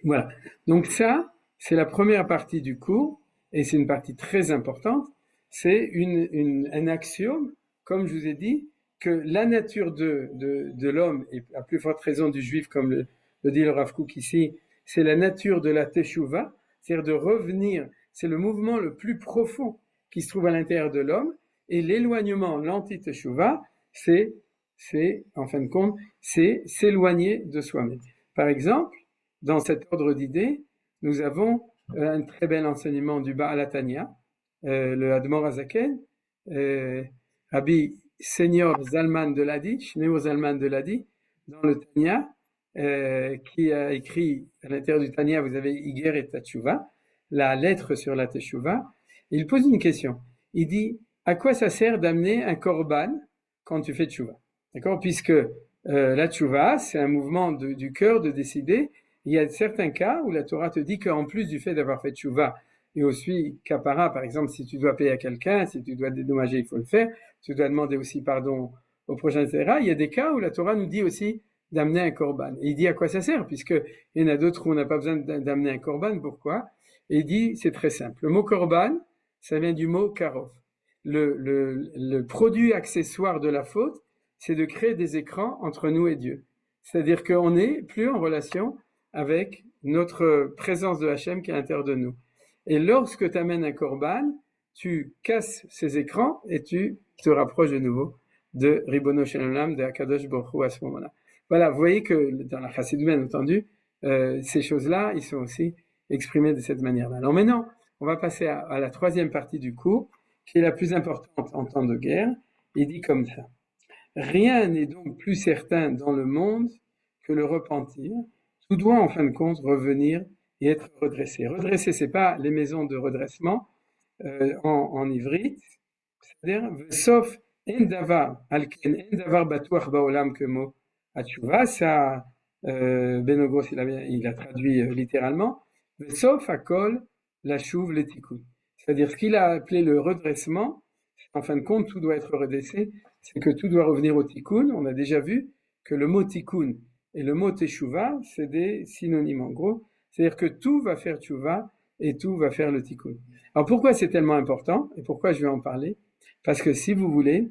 Voilà. Donc ça, c'est la première partie du cours, et c'est une partie très importante, c'est un axiome, comme je vous ai dit, que la nature de l'homme, et à plus forte raison du juif, comme le dit le Rav Kook ici, c'est la nature de la teshuva, c'est-à-dire de revenir, c'est le mouvement le plus profond qui se trouve à l'intérieur de l'homme, et l'éloignement, l'anti-teshuva, c'est en fin de compte, c'est s'éloigner de soi-même. Par exemple, dans cet ordre d'idées, nous avons un très bel enseignement du Baal HaTanya, le Admor HaZaken, Rabbi Senior Zalman de Ladi, Shneur Zalman de Ladi, dans le Tanya, qui a écrit à l'intérieur du Tanya, vous avez Iger et Teshuvah, la lettre sur la Teshuvah. Il pose une question. Il dit, à quoi ça sert d'amener un korban quand tu fais Teshuvah? D'accord? Puisque la Teshuvah, c'est un mouvement du cœur de décider. Il y a certains cas où la Torah te dit qu'en plus du fait d'avoir fait Teshuvah, et aussi kapara, par exemple, si tu dois payer à quelqu'un, si tu dois dédommager, il faut le faire. Tu dois demander aussi pardon au prochain, etc. Il y a des cas où la Torah nous dit aussi d'amener un korban. Et il dit à quoi ça sert, puisque il y en a d'autres où on n'a pas besoin d'amener un korban. Pourquoi? Et il dit, c'est très simple. Le mot korban, ça vient du mot karov. Le produit accessoire de la faute, c'est de créer des écrans entre nous et Dieu. C'est-à-dire qu'on n'est plus en relation avec notre présence de Hachem qui est à l'intérieur de nous. Et lorsque tu amènes un korban, tu casses ces écrans et tu te rapproches de nouveau de Ribono Shel Olam, de Akadosh Baruch Hu à ce moment-là. Voilà, vous voyez que dans la Chassidut, bien entendu, ces choses-là, ils sont aussi exprimés de cette manière-là. Alors maintenant, on va passer à la troisième partie du cours, qui est la plus importante en temps de guerre. Il dit comme ça. Rien n'est donc plus certain dans le monde que le repentir. Tout doit en fin de compte revenir et être redressé. Redresser, c'est pas les maisons de redressement en ivrite, c'est-à-dire sauf en davar alken en davar batuach baolam kemo atchouva. Ça, Benogos il a traduit littéralement. Sauf akol la chouve le tikkun. C'est-à-dire ce qu'il a appelé le redressement. En fin de compte, tout doit être redressé. C'est que tout doit revenir au tikkun. On a déjà vu que le mot tikkun et le mot teshuva, c'est des synonymes en gros. C'est-à-dire que tout va faire teshuvah et tout va faire le tikkun. Alors pourquoi c'est tellement important et pourquoi je vais en parler? Parce que si vous voulez,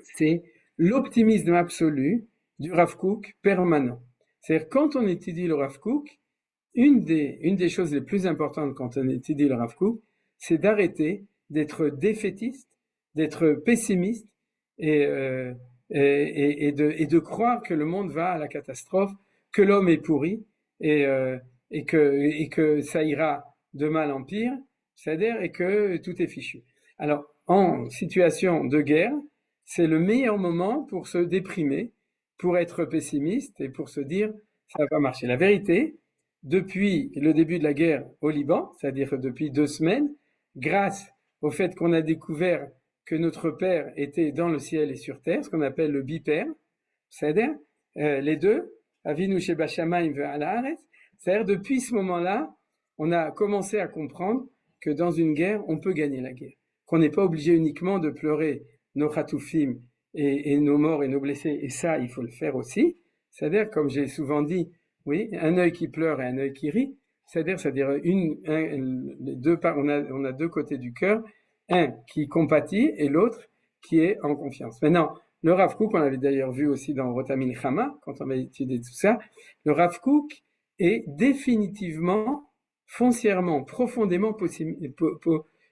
c'est l'optimisme absolu du Rav Kook permanent. C'est-à-dire quand on étudie le Rav Kook, une des choses les plus importantes quand on étudie le Rav Kook, c'est d'arrêter d'être défaitiste, d'être pessimiste et de croire que le monde va à la catastrophe, que l'homme est pourri et que ça ira de mal en pire, c'est-à-dire et que tout est fichu. Alors, en situation de guerre, c'est le meilleur moment pour se déprimer, pour être pessimiste et pour se dire ça va pas marcher. La vérité, depuis le début de la guerre au Liban, c'est-à-dire depuis 2 semaines, grâce au fait qu'on a découvert que notre Père était dans le ciel et sur terre, ce qu'on appelle le bipère, c'est-à-dire les deux, Avinu sheba shamayim ve'al haaretz, c'est-à-dire depuis ce moment-là, on a commencé à comprendre que dans une guerre, on peut gagner la guerre, qu'on n'est pas obligé uniquement de pleurer nos chatoufim et nos morts et nos blessés, et ça, il faut le faire aussi, c'est-à-dire, comme j'ai souvent dit, oui, un œil qui pleure et un œil qui rit, c'est-à-dire les deux on a deux côtés du cœur, un qui compatit et l'autre qui est en confiance. Maintenant, le Rav Kook, on l'avait d'ailleurs vu aussi dans Rotamil Chama, quand on avait étudié tout ça, le Rav Kook est définitivement, foncièrement, profondément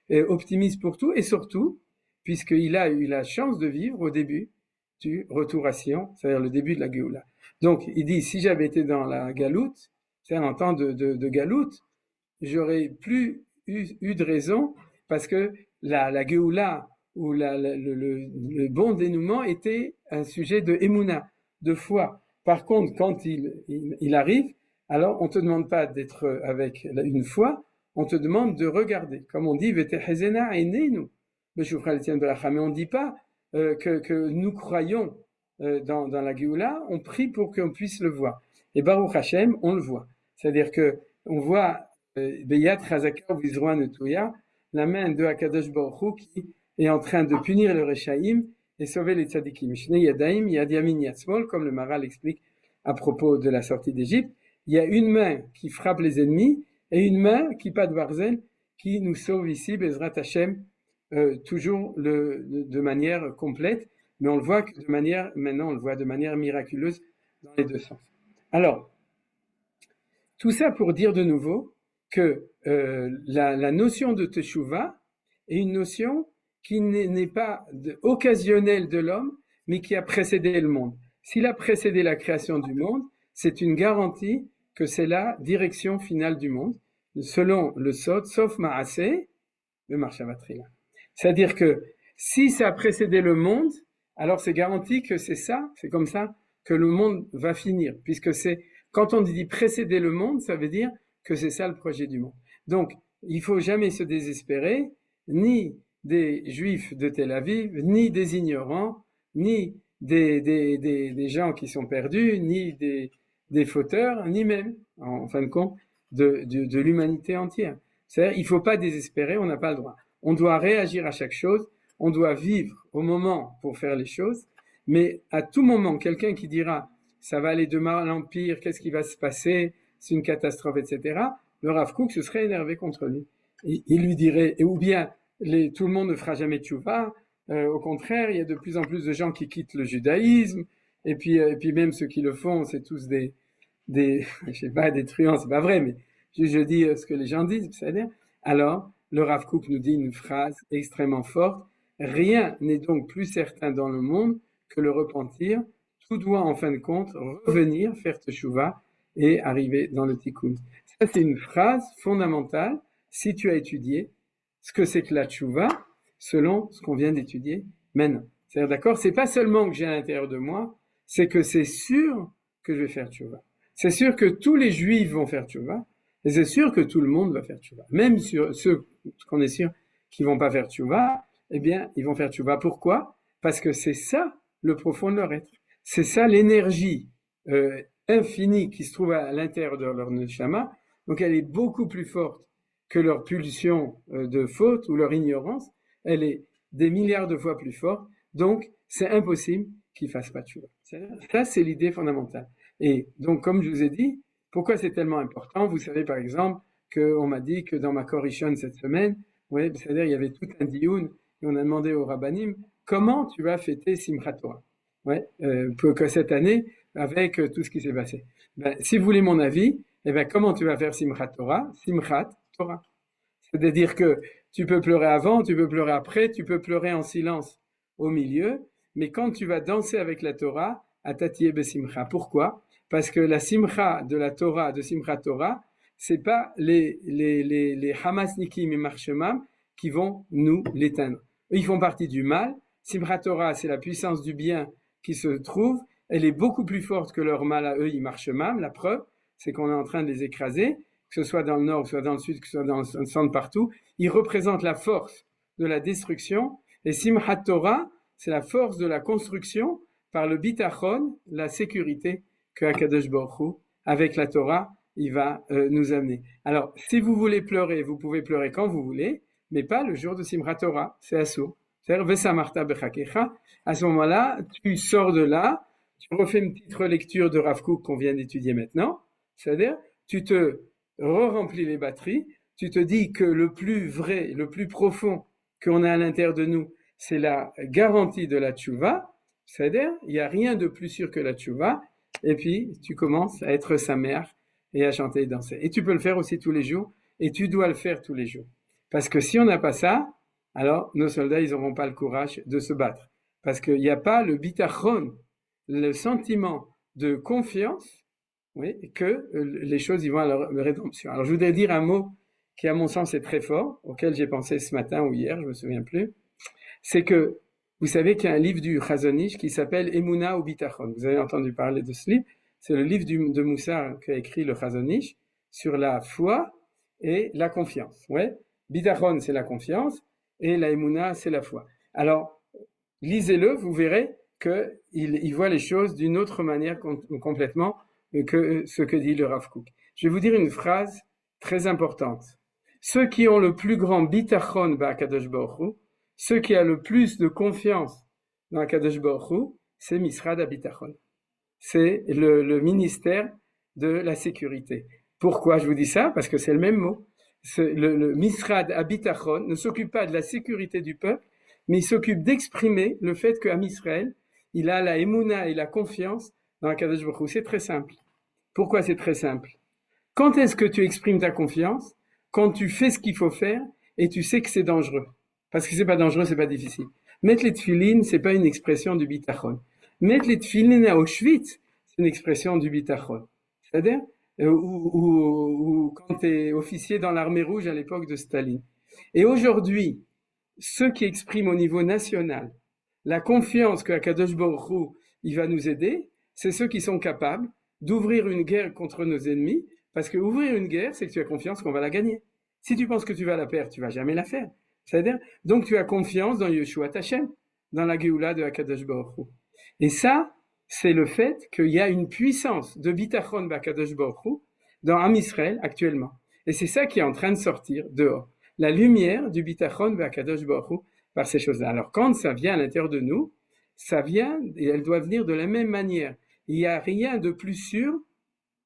optimiste pour tout, et surtout, puisqu'il a eu la chance de vivre au début du retour à Sion, c'est-à-dire le début de la Géoula. Donc, il dit, si j'avais été dans la galoute, c'est-à-dire en temps de galoute, j'aurais plus eu de raison, parce que la Géoula, ou le bon dénouement était un sujet de émouna, de foi. Par contre, quand il arrive, alors on ne te demande pas d'être avec une foi, on te demande de regarder. Comme on dit, Vetehezena enenu, mais on ne dit pas que nous croyons dans la Géoula, on prie pour qu'on puisse le voir. Et Baruch Hashem, on le voit. C'est-à-dire que on voit Beyat Chazaka Vizroa Netuya, la main de Akadosh Baruch Hu qui est en train de punir le Rechaïm et sauver les tzadikim. Shne Yadaim, Yad Yamin, Yad Smol, comme le Maral explique à propos de la sortie d'Égypte. Il y a une main qui frappe les ennemis et une main qui pas de Barzel qui nous sauve ici, Bezrat Hashem, toujours de manière complète, mais on le voit que maintenant on le voit de manière miraculeuse dans les deux sens. Alors, tout ça pour dire de nouveau que la notion de Teshuvah est une notion qui n'est pas occasionnelle de l'homme, mais qui a précédé le monde. S'il a précédé la création du monde, c'est une garantie que c'est la direction finale du monde, selon le Sod, sauf Maaseh, le Marshavatria. C'est-à-dire que Si ça a précédé le monde, alors c'est garanti que c'est comme ça que le monde va finir, puisque quand on dit précéder le monde, ça veut dire que c'est ça le projet du monde. Donc, il faut jamais se désespérer, ni des juifs de Tel Aviv, ni des ignorants, ni des gens qui sont perdus, ni des fauteurs, ni même, en fin de compte, de l'humanité entière. C'est-à-dire, il faut pas désespérer, on n'a pas le droit. On doit réagir à chaque chose, on doit vivre au moment pour faire les choses, mais à tout moment, quelqu'un qui dira ça va aller de mal en pire, qu'est-ce qui va se passer, c'est une catastrophe, etc., le Rav Kook se serait énervé contre lui. Il lui dirait, ou bien tout le monde ne fera jamais tchouva, au contraire, il y a de plus en plus de gens qui quittent le judaïsme, et puis même ceux qui le font, c'est tous je sais pas, des truands, c'est pas vrai, mais je dis ce que les gens disent, c'est-à-dire, alors, le Rav Kook nous dit une phrase extrêmement forte, rien n'est donc plus certain dans le monde que le repentir, tout doit en fin de compte revenir, faire teshuva et arriver dans le tikkun. Ça, c'est une phrase fondamentale si tu as étudié ce que c'est que la teshuva selon ce qu'on vient d'étudier maintenant. C'est-à-dire, d'accord, c'est pas seulement que j'ai à l'intérieur de moi, c'est que c'est sûr que je vais faire teshuva. C'est sûr que tous les juifs vont faire teshuva, et c'est sûr que tout le monde va faire teshuva. Même sur ceux qu'on est sûr qui vont pas faire teshuva, eh bien, ils vont faire teshuva. Pourquoi? Parce que c'est ça le profond de leur être. C'est ça l'énergie infinie qui se trouve à l'intérieur de leur neshama. Donc elle est beaucoup plus forte que leur pulsion de faute ou leur ignorance. Elle est des milliards de fois plus forte. Donc c'est impossible qu'ils fassent pas teshuva. Ça, c'est l'idée fondamentale. Et donc, comme je vous ai dit, pourquoi c'est tellement important? Vous savez, par exemple, qu'on m'a dit que dans ma Korishon cette semaine, ouais, c'est-à-dire il y avait tout un dioun et on a demandé au Rabbanim comment tu vas fêter Simchat Torah. Ouais, que cette année, avec tout ce qui s'est passé. Ben, si vous voulez mon avis, eh ben, comment tu vas faire Simchat Torah? Simchat Torah. C'est-à-dire que tu peux pleurer avant, tu peux pleurer après, tu peux pleurer en silence au milieu, mais quand tu vas danser avec la Torah, atatiye besimcha. Pourquoi? Parce que la simcha de la Torah, de Simchat Torah, c'est pas les Hamasnikim et Marshemam qui vont nous l'éteindre. Eux, ils font partie du mal. Simchat Torah, c'est la puissance du bien qui se trouve. Elle est beaucoup plus forte que leur mal à eux, ils Marshemam. La preuve, c'est qu'on est en train de les écraser, que ce soit dans le nord, que ce soit dans le sud, que ce soit dans le centre, partout. Ils représentent la force de la destruction. Et Simchat Torah, c'est la force de la construction par le bitachon, la sécurité que Akadosh Baruch Hu, avec la Torah, il va nous amener. Alors, si vous voulez pleurer, vous pouvez pleurer quand vous voulez, mais pas le jour de Simchat Torah, c'est assourd. C'est-à-dire, Vesamarta bechakecha. À ce moment-là, tu sors de là, tu refais une petite relecture de Rav Kook qu'on vient d'étudier maintenant, c'est-à-dire, tu te re-remplis les batteries, tu te dis que le plus vrai, le plus profond qu'on a à l'intérieur de nous, c'est la garantie de la tchouva, c'est-à-dire, il n'y a rien de plus sûr que la tchouva, et puis tu commences à être sa mère et à chanter et danser. Et tu peux le faire aussi tous les jours, et tu dois le faire tous les jours. Parce que si on n'a pas ça, alors nos soldats, ils n'auront pas le courage de se battre. Parce qu'il n'y a pas le bitachon, le sentiment de confiance, oui, que les choses, ils vont à leur rédemption. Alors je voudrais dire un mot qui, à mon sens, est très fort, auquel j'ai pensé ce matin ou hier, je me souviens plus. C'est que, vous savez qu'il y a un livre du Chazon Ish qui s'appelle Emouna ou Bitachon. Vous avez entendu parler de ce livre. C'est le livre de Moussar qu'a écrit le Chazon Ish sur la foi et la confiance. Ouais. Bitachon, c'est la confiance, et la Emouna, c'est la foi. Alors, lisez-le, vous verrez qu'il voit les choses d'une autre manière complètement que ce que dit le Rav Kook. Je vais vous dire une phrase très importante. Ceux qui ont le plus grand bitachon ba'akadosh baruch Hu, ceux qui ont le plus de confiance dans Akadosh Baruch Hu, c'est Misrad HaBitachon. C'est le ministère de la sécurité. Pourquoi je vous dis ça? Parce que c'est le même mot. Le Misrad HaBitachon ne s'occupe pas de la sécurité du peuple, mais il s'occupe d'exprimer le fait qu'Am Israël, il a la émouna et la confiance dans Akadosh Baruch Hu. C'est très simple. Pourquoi c'est très simple? Quand est-ce que tu exprimes ta confiance? Quand tu fais ce qu'il faut faire et tu sais que c'est dangereux. Parce que c'est pas dangereux, c'est pas difficile. Mettre les tefilines, c'est pas une expression du bitachon. Mettre les tefilines à Auschwitz, c'est une expression du bitachon. C'est-à-dire, ou quand tu es officier dans l'armée rouge à l'époque de Staline. Et aujourd'hui, ceux qui expriment au niveau national la confiance que Akadosh Baruch Hu, il va nous aider, c'est ceux qui sont capables d'ouvrir une guerre contre nos ennemis, parce que ouvrir une guerre, c'est que tu as confiance qu'on va la gagner. Si tu penses que tu vas la perdre, tu vas jamais la faire. C'est-à-dire, donc tu as confiance dans Yeshua Hashem, dans la Géoula de Akadosh Baruch Hu. Et ça, c'est le fait qu'il y a une puissance de Bitachon Bakadosh Baruch Hu dans Am Israël actuellement. Et c'est ça qui est en train de sortir dehors. La lumière du Bitachon Bakadosh Baruch Hu par ces choses-là. Alors quand ça vient à l'intérieur de nous, ça vient et elle doit venir de la même manière. Il n'y a rien de plus sûr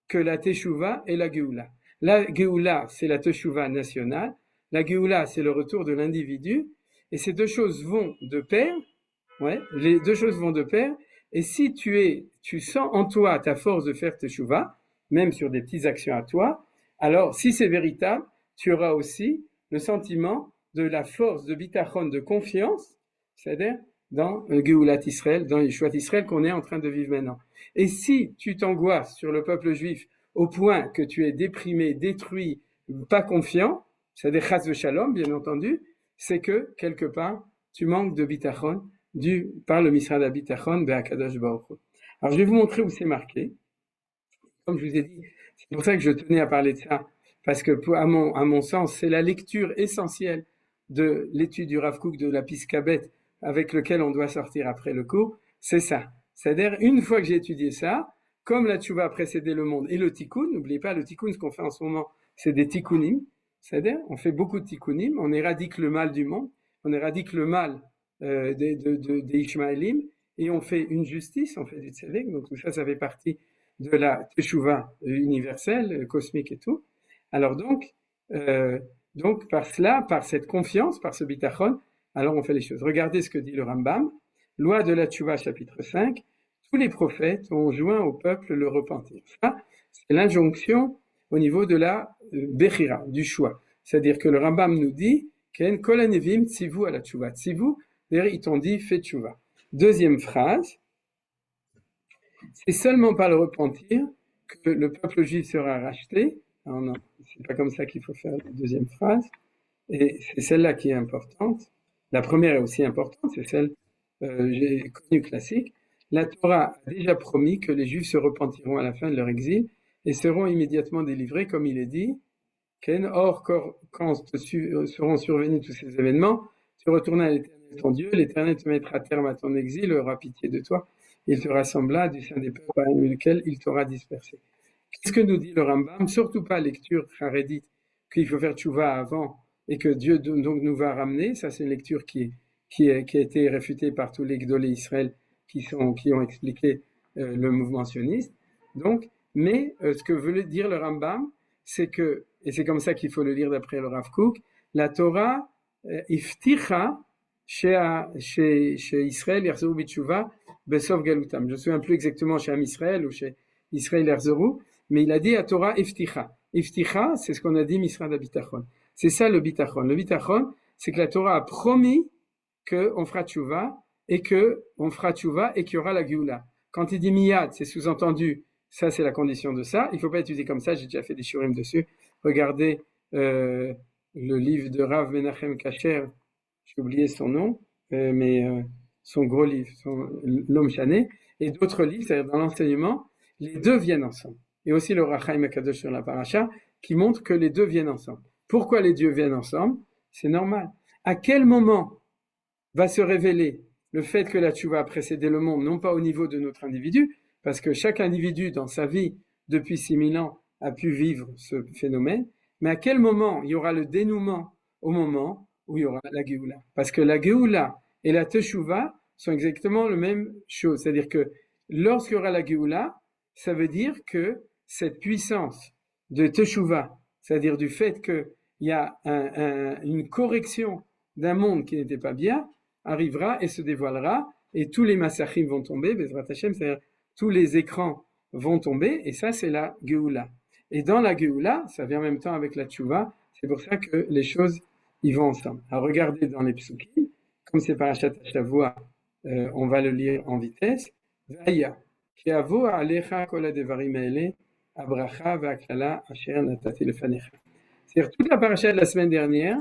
que la Teshuvah et la Géoula. La Géoula, c'est la Teshuvah nationale. La Géoula, c'est le retour de l'individu. Et ces deux choses vont de pair. Ouais, les deux choses vont de pair. Et si tu sens en toi ta force de faire Teshuvah, même sur des petites actions à toi, alors si c'est véritable, tu auras aussi le sentiment de la force de bitachon, de confiance, c'est-à-dire dans Géoulat Israël, dans Yeshua Israël qu'on est en train de vivre maintenant. Et si tu t'angoisses sur le peuple juif au point que tu es déprimé, détruit, pas confiant, c'est-à-dire chas de shalom, bien entendu, c'est que quelque part tu manques de bitachon par le Misrad HaBitachon be'Akadosh Baruch Hu. Alors je vais vous montrer où c'est marqué. Comme je vous ai dit, c'est pour ça que je tenais à parler de ça, parce que à mon sens, c'est la lecture essentielle de l'étude du Rav Kook de la Piskabet avec lequel on doit sortir après le cours, c'est ça. C'est-à-dire, une fois que j'ai étudié ça, comme la tchouva a précédé le monde et le tikkun, n'oubliez pas, le tikkun, ce qu'on fait en ce moment, c'est des tikkunim, c'est-à-dire, on fait beaucoup de tikkunim, on éradique le mal du monde, on éradique le mal des Ishmaélim, et on fait une justice, on fait du tzedek, donc tout ça, ça fait partie de la teshuvah universelle, cosmique et tout. Alors donc par cela, par cette confiance, par ce bitachon, alors on fait les choses. Regardez ce que dit le Rambam, loi de la teshuvah chapitre 5, tous les prophètes ont joint au peuple le repentir. Ça, c'est l'injonction au niveau de la bechira, du choix. C'est-à-dire que le Rambam nous dit qu'en kol hanevim tzivu à la teshuvah. Tzivu, d'ailleurs, ils t'ont dit fais teshuvah. Deuxième phrase, c'est seulement par le repentir que le peuple juif sera racheté. Alors non, c'est pas comme ça qu'il faut faire la deuxième phrase. Et c'est celle-là qui est importante. La première est aussi importante, c'est celle j'ai connue classique. La Torah a déjà promis que les Juifs se repentiront à la fin de leur exil et seront immédiatement délivrés, comme il est dit. Or, quand seront survenus tous ces événements, tu retourneras à l'Éternel ton Dieu, l'Éternel te mettra terme à ton exil, aura pitié de toi, il te rassemblera du sein des peuples parmi lesquels il t'aura dispersé. Qu'est-ce que nous dit le Rambam? Surtout pas lecture charédite, qu'il faut faire tchouva avant et que Dieu donc nous va ramener. Ça, c'est une lecture qui a été réfutée par tous les Gdolé Israël qui ont expliqué le mouvement sioniste. Donc, mais ce que veut dire le Rambam, c'est que, et c'est comme ça qu'il faut le lire d'après le Rav Kook, la Torah ifticha chez Israël Yerzeru B'Teshuva Besov Galutam. Je ne me souviens plus exactement chez Am Israël ou chez Israël Yerzeru, mais il a dit à Torah ifticha. Ifticha, c'est ce qu'on a dit Misrad HaBitachon. C'est ça le bitachon. Le bitachon, c'est que la Torah a promis qu'on fera tchouva et qu'il y aura la Géoula. Quand il dit miyad, c'est sous-entendu, ça c'est la condition de ça. Il ne faut pas étudier comme ça, j'ai déjà fait des shurim dessus. Regardez le livre de Rav Menachem Kacher, j'ai oublié son nom, mais son gros livre, L'Homme Chané, et d'autres livres, c'est-à-dire dans l'enseignement, les deux viennent ensemble. Et aussi le Rachaim Akadosh sur la paracha, qui montre que les deux viennent ensemble. Pourquoi les deux viennent ensemble? C'est normal. À quel moment va se révéler le fait que la tchouva a précédé le monde, non pas au niveau de notre individu, parce que chaque individu dans sa vie, depuis 6000 ans, a pu vivre ce phénomène, mais à quel moment il y aura le dénouement? Au moment où il y aura la Géoula. Parce que la Géoula et la teshuvah sont exactement la même chose. C'est-à-dire que lorsqu'il y aura la Géoula, ça veut dire que cette puissance de teshuvah, c'est-à-dire du fait qu'il y a une correction d'un monde qui n'était pas bien, arrivera et se dévoilera, et tous les massachim vont tomber, Bezrat Hashem, c'est-à-dire tous les écrans vont tomber, et ça c'est la Géoula. Et dans la Géoula, ça vient en même temps avec la teshuvah, c'est pour ça que les choses ils vont ensemble. Alors regardez dans les psukim, comme c'est parashat Shavua, on va le lire en vitesse. Vaya, ki avo alecha kol hadevarim haele, habracha vehaklala asher natati lefanecha. C'est-à-dire toute la paracha de la semaine dernière,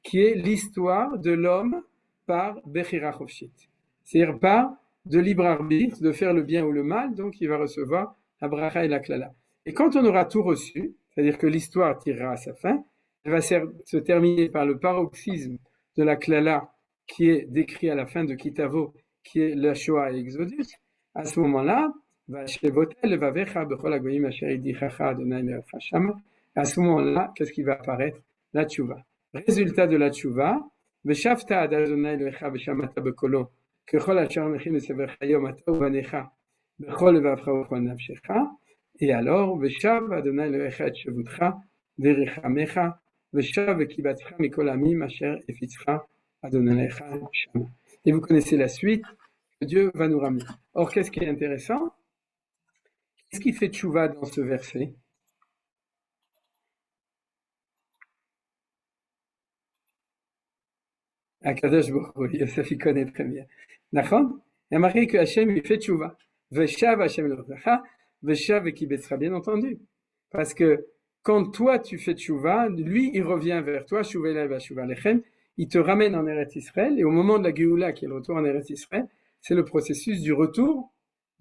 qui est l'histoire de l'homme par Bechira Chofshit. C'est-à-dire par de libre arbitre, de faire le bien ou le mal, donc il va recevoir la bracha et la klala. Et quand on aura tout reçu, c'est-à-dire que l'histoire tirera à sa fin, elle va se terminer par le paroxysme de la klala qui est décrit à la fin de Kitavo, qui est la Shoah et Exodus. À ce moment-là, à ce moment-là, qu'est-ce qui va apparaître? La tchouva. Résultat de la tchouva, ושבת עד אדוני אלוהיך ושמעת בקולו ככל אשר מכין לסברך היום אתה ובניך בכל לבבך ובכל נפשך. Et alors, ושב אדוני אלוהיך את שבותך ורחמך ושב וקיבצך מכל עמים אשר הפיצך אדוני אלוהיך שמה. Et vous connaissez la suite, Dieu va nous ramener. Or, qu'est-ce qui est intéressant? Qu'est-ce qui fait tchouva dans ce verset? Akadosh Baruch Hu, Yosef il connaît très bien. Nachon? Il y a marqué que Hachem il fait tchouva. Veshav Hachem l'orecha, veshav ekibetzra, bien entendu. Parce que quand toi tu fais tchouva, lui il revient vers toi, shuvela va shuva lechem, il te ramène en Eretz Israël, et au moment de la Géoula, qui est le retour en Eretz Israël, c'est le processus du retour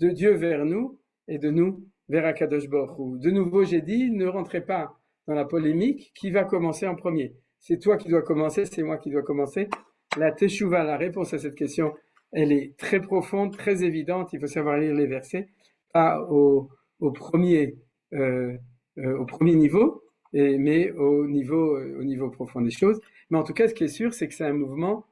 de Dieu vers nous et de nous vers Akadosh Baruch Hu. De nouveau, j'ai dit, ne rentrez pas dans la polémique, qui va commencer en premier? C'est toi qui dois commencer, c'est moi qui dois commencer. La teshuva, la réponse à cette question, elle est très profonde, très évidente. Il faut savoir lire les versets, pas au premier niveau, mais au niveau profond des choses. Mais en tout cas, ce qui est sûr, c'est que c'est un mouvement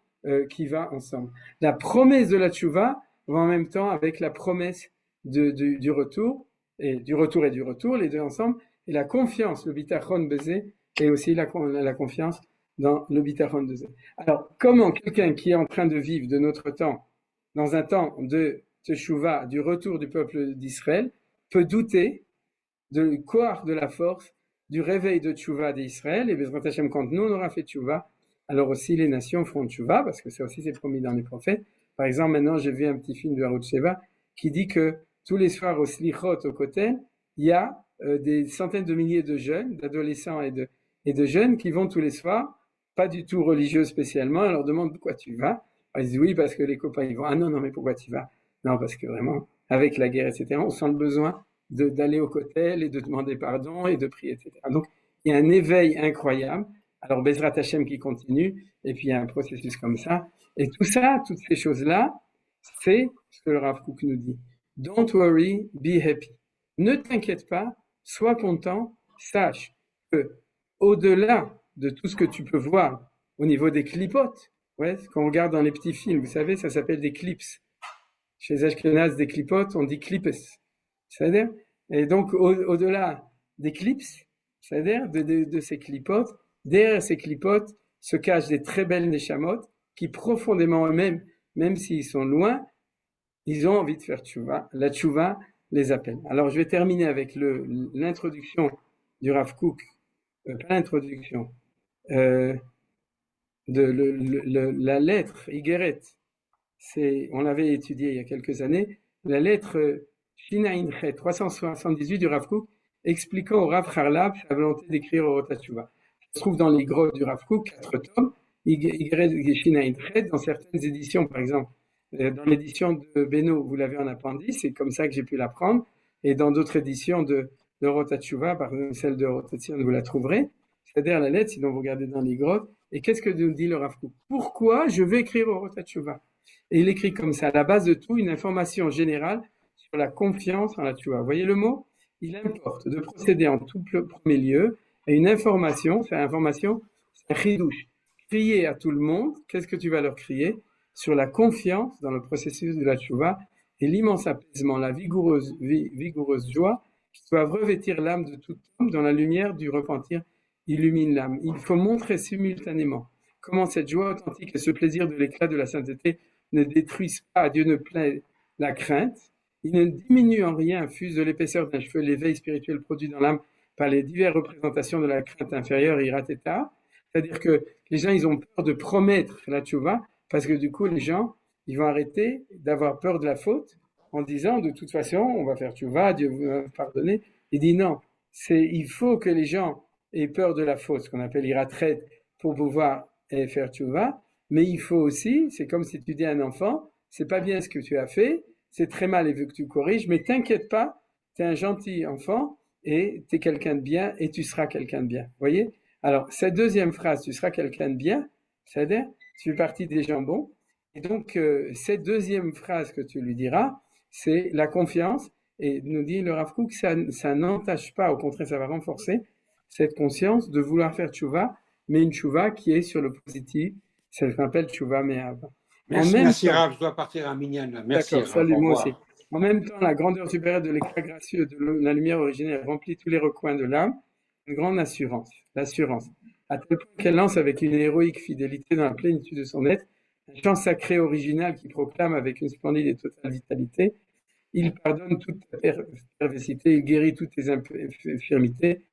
qui va ensemble. La promesse de la teshuva va en même temps avec la promesse du retour, et du retour, les deux ensemble, et la confiance, le bitachon bezé, et aussi la confiance dans le bitachon de Zé. Alors, comment quelqu'un qui est en train de vivre de notre temps, dans un temps de teshuva, du retour du peuple d'Israël, peut douter de quoi, de la force, du réveil de teshuva d'Israël? Et Bezrat Hashem, quand nous on aura fait teshuva, alors aussi les nations feront teshuva, parce que ça aussi c'est promis dans les prophètes. Par exemple, maintenant j'ai vu un petit film de Harold Sheva qui dit que tous les soirs au Slichot, au Kotel, il y a des centaines de milliers de jeunes, d'adolescents et de jeunes qui vont tous les soirs, pas du tout religieux spécialement, on leur demande pourquoi tu vas. Alors, ils disent oui parce que les copains ils vont. Ah non, mais pourquoi tu vas? Non, parce que vraiment, avec la guerre, etc., on sent le besoin d'aller au Kotel et de demander pardon et de prier, etc. Donc, il y a un éveil incroyable. Alors, Bezrat Hashem qui continue, et puis il y a un processus comme ça. Et tout ça, toutes ces choses-là, c'est ce que le Rav Kook nous dit. Don't worry, be happy. Ne t'inquiète pas, sois content, sache que au-delà de tout ce que tu peux voir au niveau des clipotes, ouais, quand on regarde dans les petits films, vous savez, ça s'appelle des clips. Chez Ashkenaz, des clipotes, on dit clipes. C'est-à-dire, et donc au-delà des clips, c'est-à-dire de ces clipotes, derrière ces clipotes se cachent des très belles neshamot qui profondément eux-mêmes, même s'ils sont loin, ils ont envie de faire tchouva. La tchouva les appelle. Alors je vais terminer avec l'introduction du Rav Kook, pas l'introduction, la lettre Igeret, on l'avait étudié il y a quelques années, la lettre Shinaïn 378 du Rav Kook, expliquant au Rav Harlab sa volonté d'écrire au Orot HaTshuva. Ça se trouve dans les grottes du Rav Kook, 4 tomes, Igeret Shinaïn, dans certaines éditions, par exemple, dans l'édition de Beno, vous l'avez en appendice, c'est comme ça que j'ai pu l'apprendre, et dans d'autres éditions de Orot HaTshuva, par exemple celle de Orot HaTzion, vous la trouverez. C'est-à-dire la lettre, sinon vous regardez dans les grottes. Et qu'est-ce que nous dit le Rav Kook? Pourquoi je vais écrire au Orot HaTshuva? Et il écrit comme ça, à la base de tout, une information générale sur la confiance en la Tshuva. Vous voyez le mot? Il importe de procéder en tout premier lieu à une information, c'est un chidouche. Crier à tout le monde, qu'est-ce que tu vas leur crier? Sur la confiance dans le processus de la Tshuva et l'immense apaisement, la vigoureuse joie qui doivent revêtir l'âme de tout homme dans la lumière du repentir illumine l'âme. Il faut montrer simultanément comment cette joie authentique et ce plaisir de l'éclat de la sainteté ne détruisent pas, à Dieu ne plaît, la crainte. Il ne diminue en rien, fuse de l'épaisseur d'un cheveu, l'éveil spirituel produit dans l'âme par les diverses représentations de la crainte inférieure, irateta. C'est-à-dire que les gens, ils ont peur de promettre la tchouva, parce que du coup, les gens, ils vont arrêter d'avoir peur de la faute en disant, de toute façon, on va faire tchouva, Dieu va pardonner. Il dit non, il faut que les gens aient peur de la faute, ce qu'on appelle iratret, pour pouvoir et faire tchouva, mais il faut aussi, c'est comme si tu dis à un enfant, c'est pas bien ce que tu as fait, c'est très mal et veut que tu corriges, mais t'inquiète pas, tu es un gentil enfant et tu es quelqu'un de bien et tu seras quelqu'un de bien. Vous voyez? Alors, cette deuxième phrase, tu seras quelqu'un de bien, c'est-à-dire, tu fais partie des gens bons. Et donc, cette deuxième phrase que tu lui diras, c'est la confiance. Et nous dit le Rav Kook, ça n'entache pas, au contraire, ça va renforcer cette conscience de vouloir faire tchouva, mais une tchouva qui est sur le positif. C'est ce qu'on appelle tchouva me'ava. Merci Rav, je dois partir à Minyan. Merci. D'accord, salut, moi aussi. En même temps, la grandeur supérieure de l'éclat gracieux de la lumière originelle remplit tous les recoins de l'âme, une grande assurance, l'assurance, à tel point qu'elle lance avec une héroïque fidélité dans la plénitude de son être, un chant sacré original qui proclame avec une splendide et totale vitalité, il pardonne toute ta perversité, il guérit toutes tes infirmités,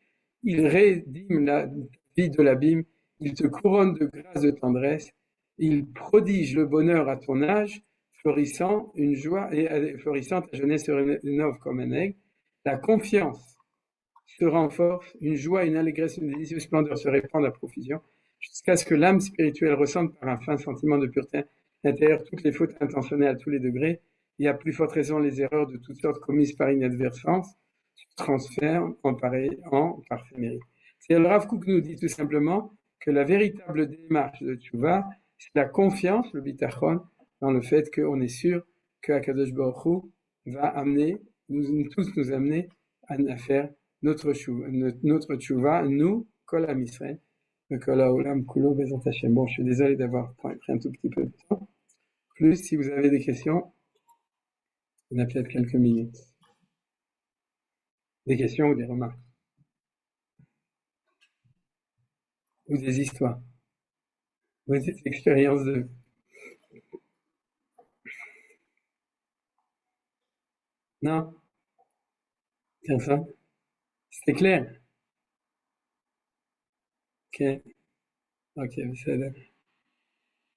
il rédime la vie de l'abîme, il te couronne de grâce de tendresse, il prodige le bonheur à ton âge, florissant une joie et florissant ta jeunesse se rénove comme un aigle. La confiance se renforce, une joie, une allégresse, une délicieuse splendeur se répandent à profusion, jusqu'à ce que l'âme spirituelle ressente par un fin sentiment de pureté intérieure toutes les fautes intentionnelles à tous les degrés, et à plus forte raison les erreurs de toutes sortes commises par inadvertance, se transfèrent en parfait mérite. C'est le Rav Kook nous dit tout simplement que la véritable démarche de Tchouva, c'est la confiance, le bitachon, dans le fait qu'on est sûr que Akadosh Baruch Hu va amener, tous nous amener à faire notre tchouva, nous, Kol Am Yisrael, Kol Haolam Kulo Bezrat Hashem. Bon, je suis désolé d'avoir pris un tout petit peu de temps. Plus, si vous avez des questions, on a peut-être quelques minutes. Des questions ou des remarques? Ou des histoires? Ou des expériences de... Non? Personne? C'était clair? Ok. Ok, בסדר.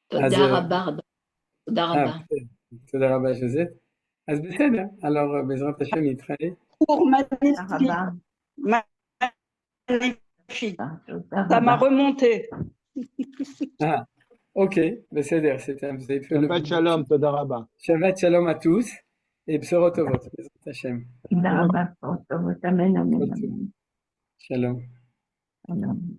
תודה רבה. תודה רבה. תודה רבה, ז'וזט. אז בסדר, alors בעזרת השם נתראה. Ça m'a remonté. Ah, ok, בסדר, vous avez fait le... Shabbat shalom, תודה רבה. Shabbat shalom à tous, et בשורות טובות, בעזרת השם. תודה רבה, בשורות טובות, אמן, אמן, אמן. שלום. שלום.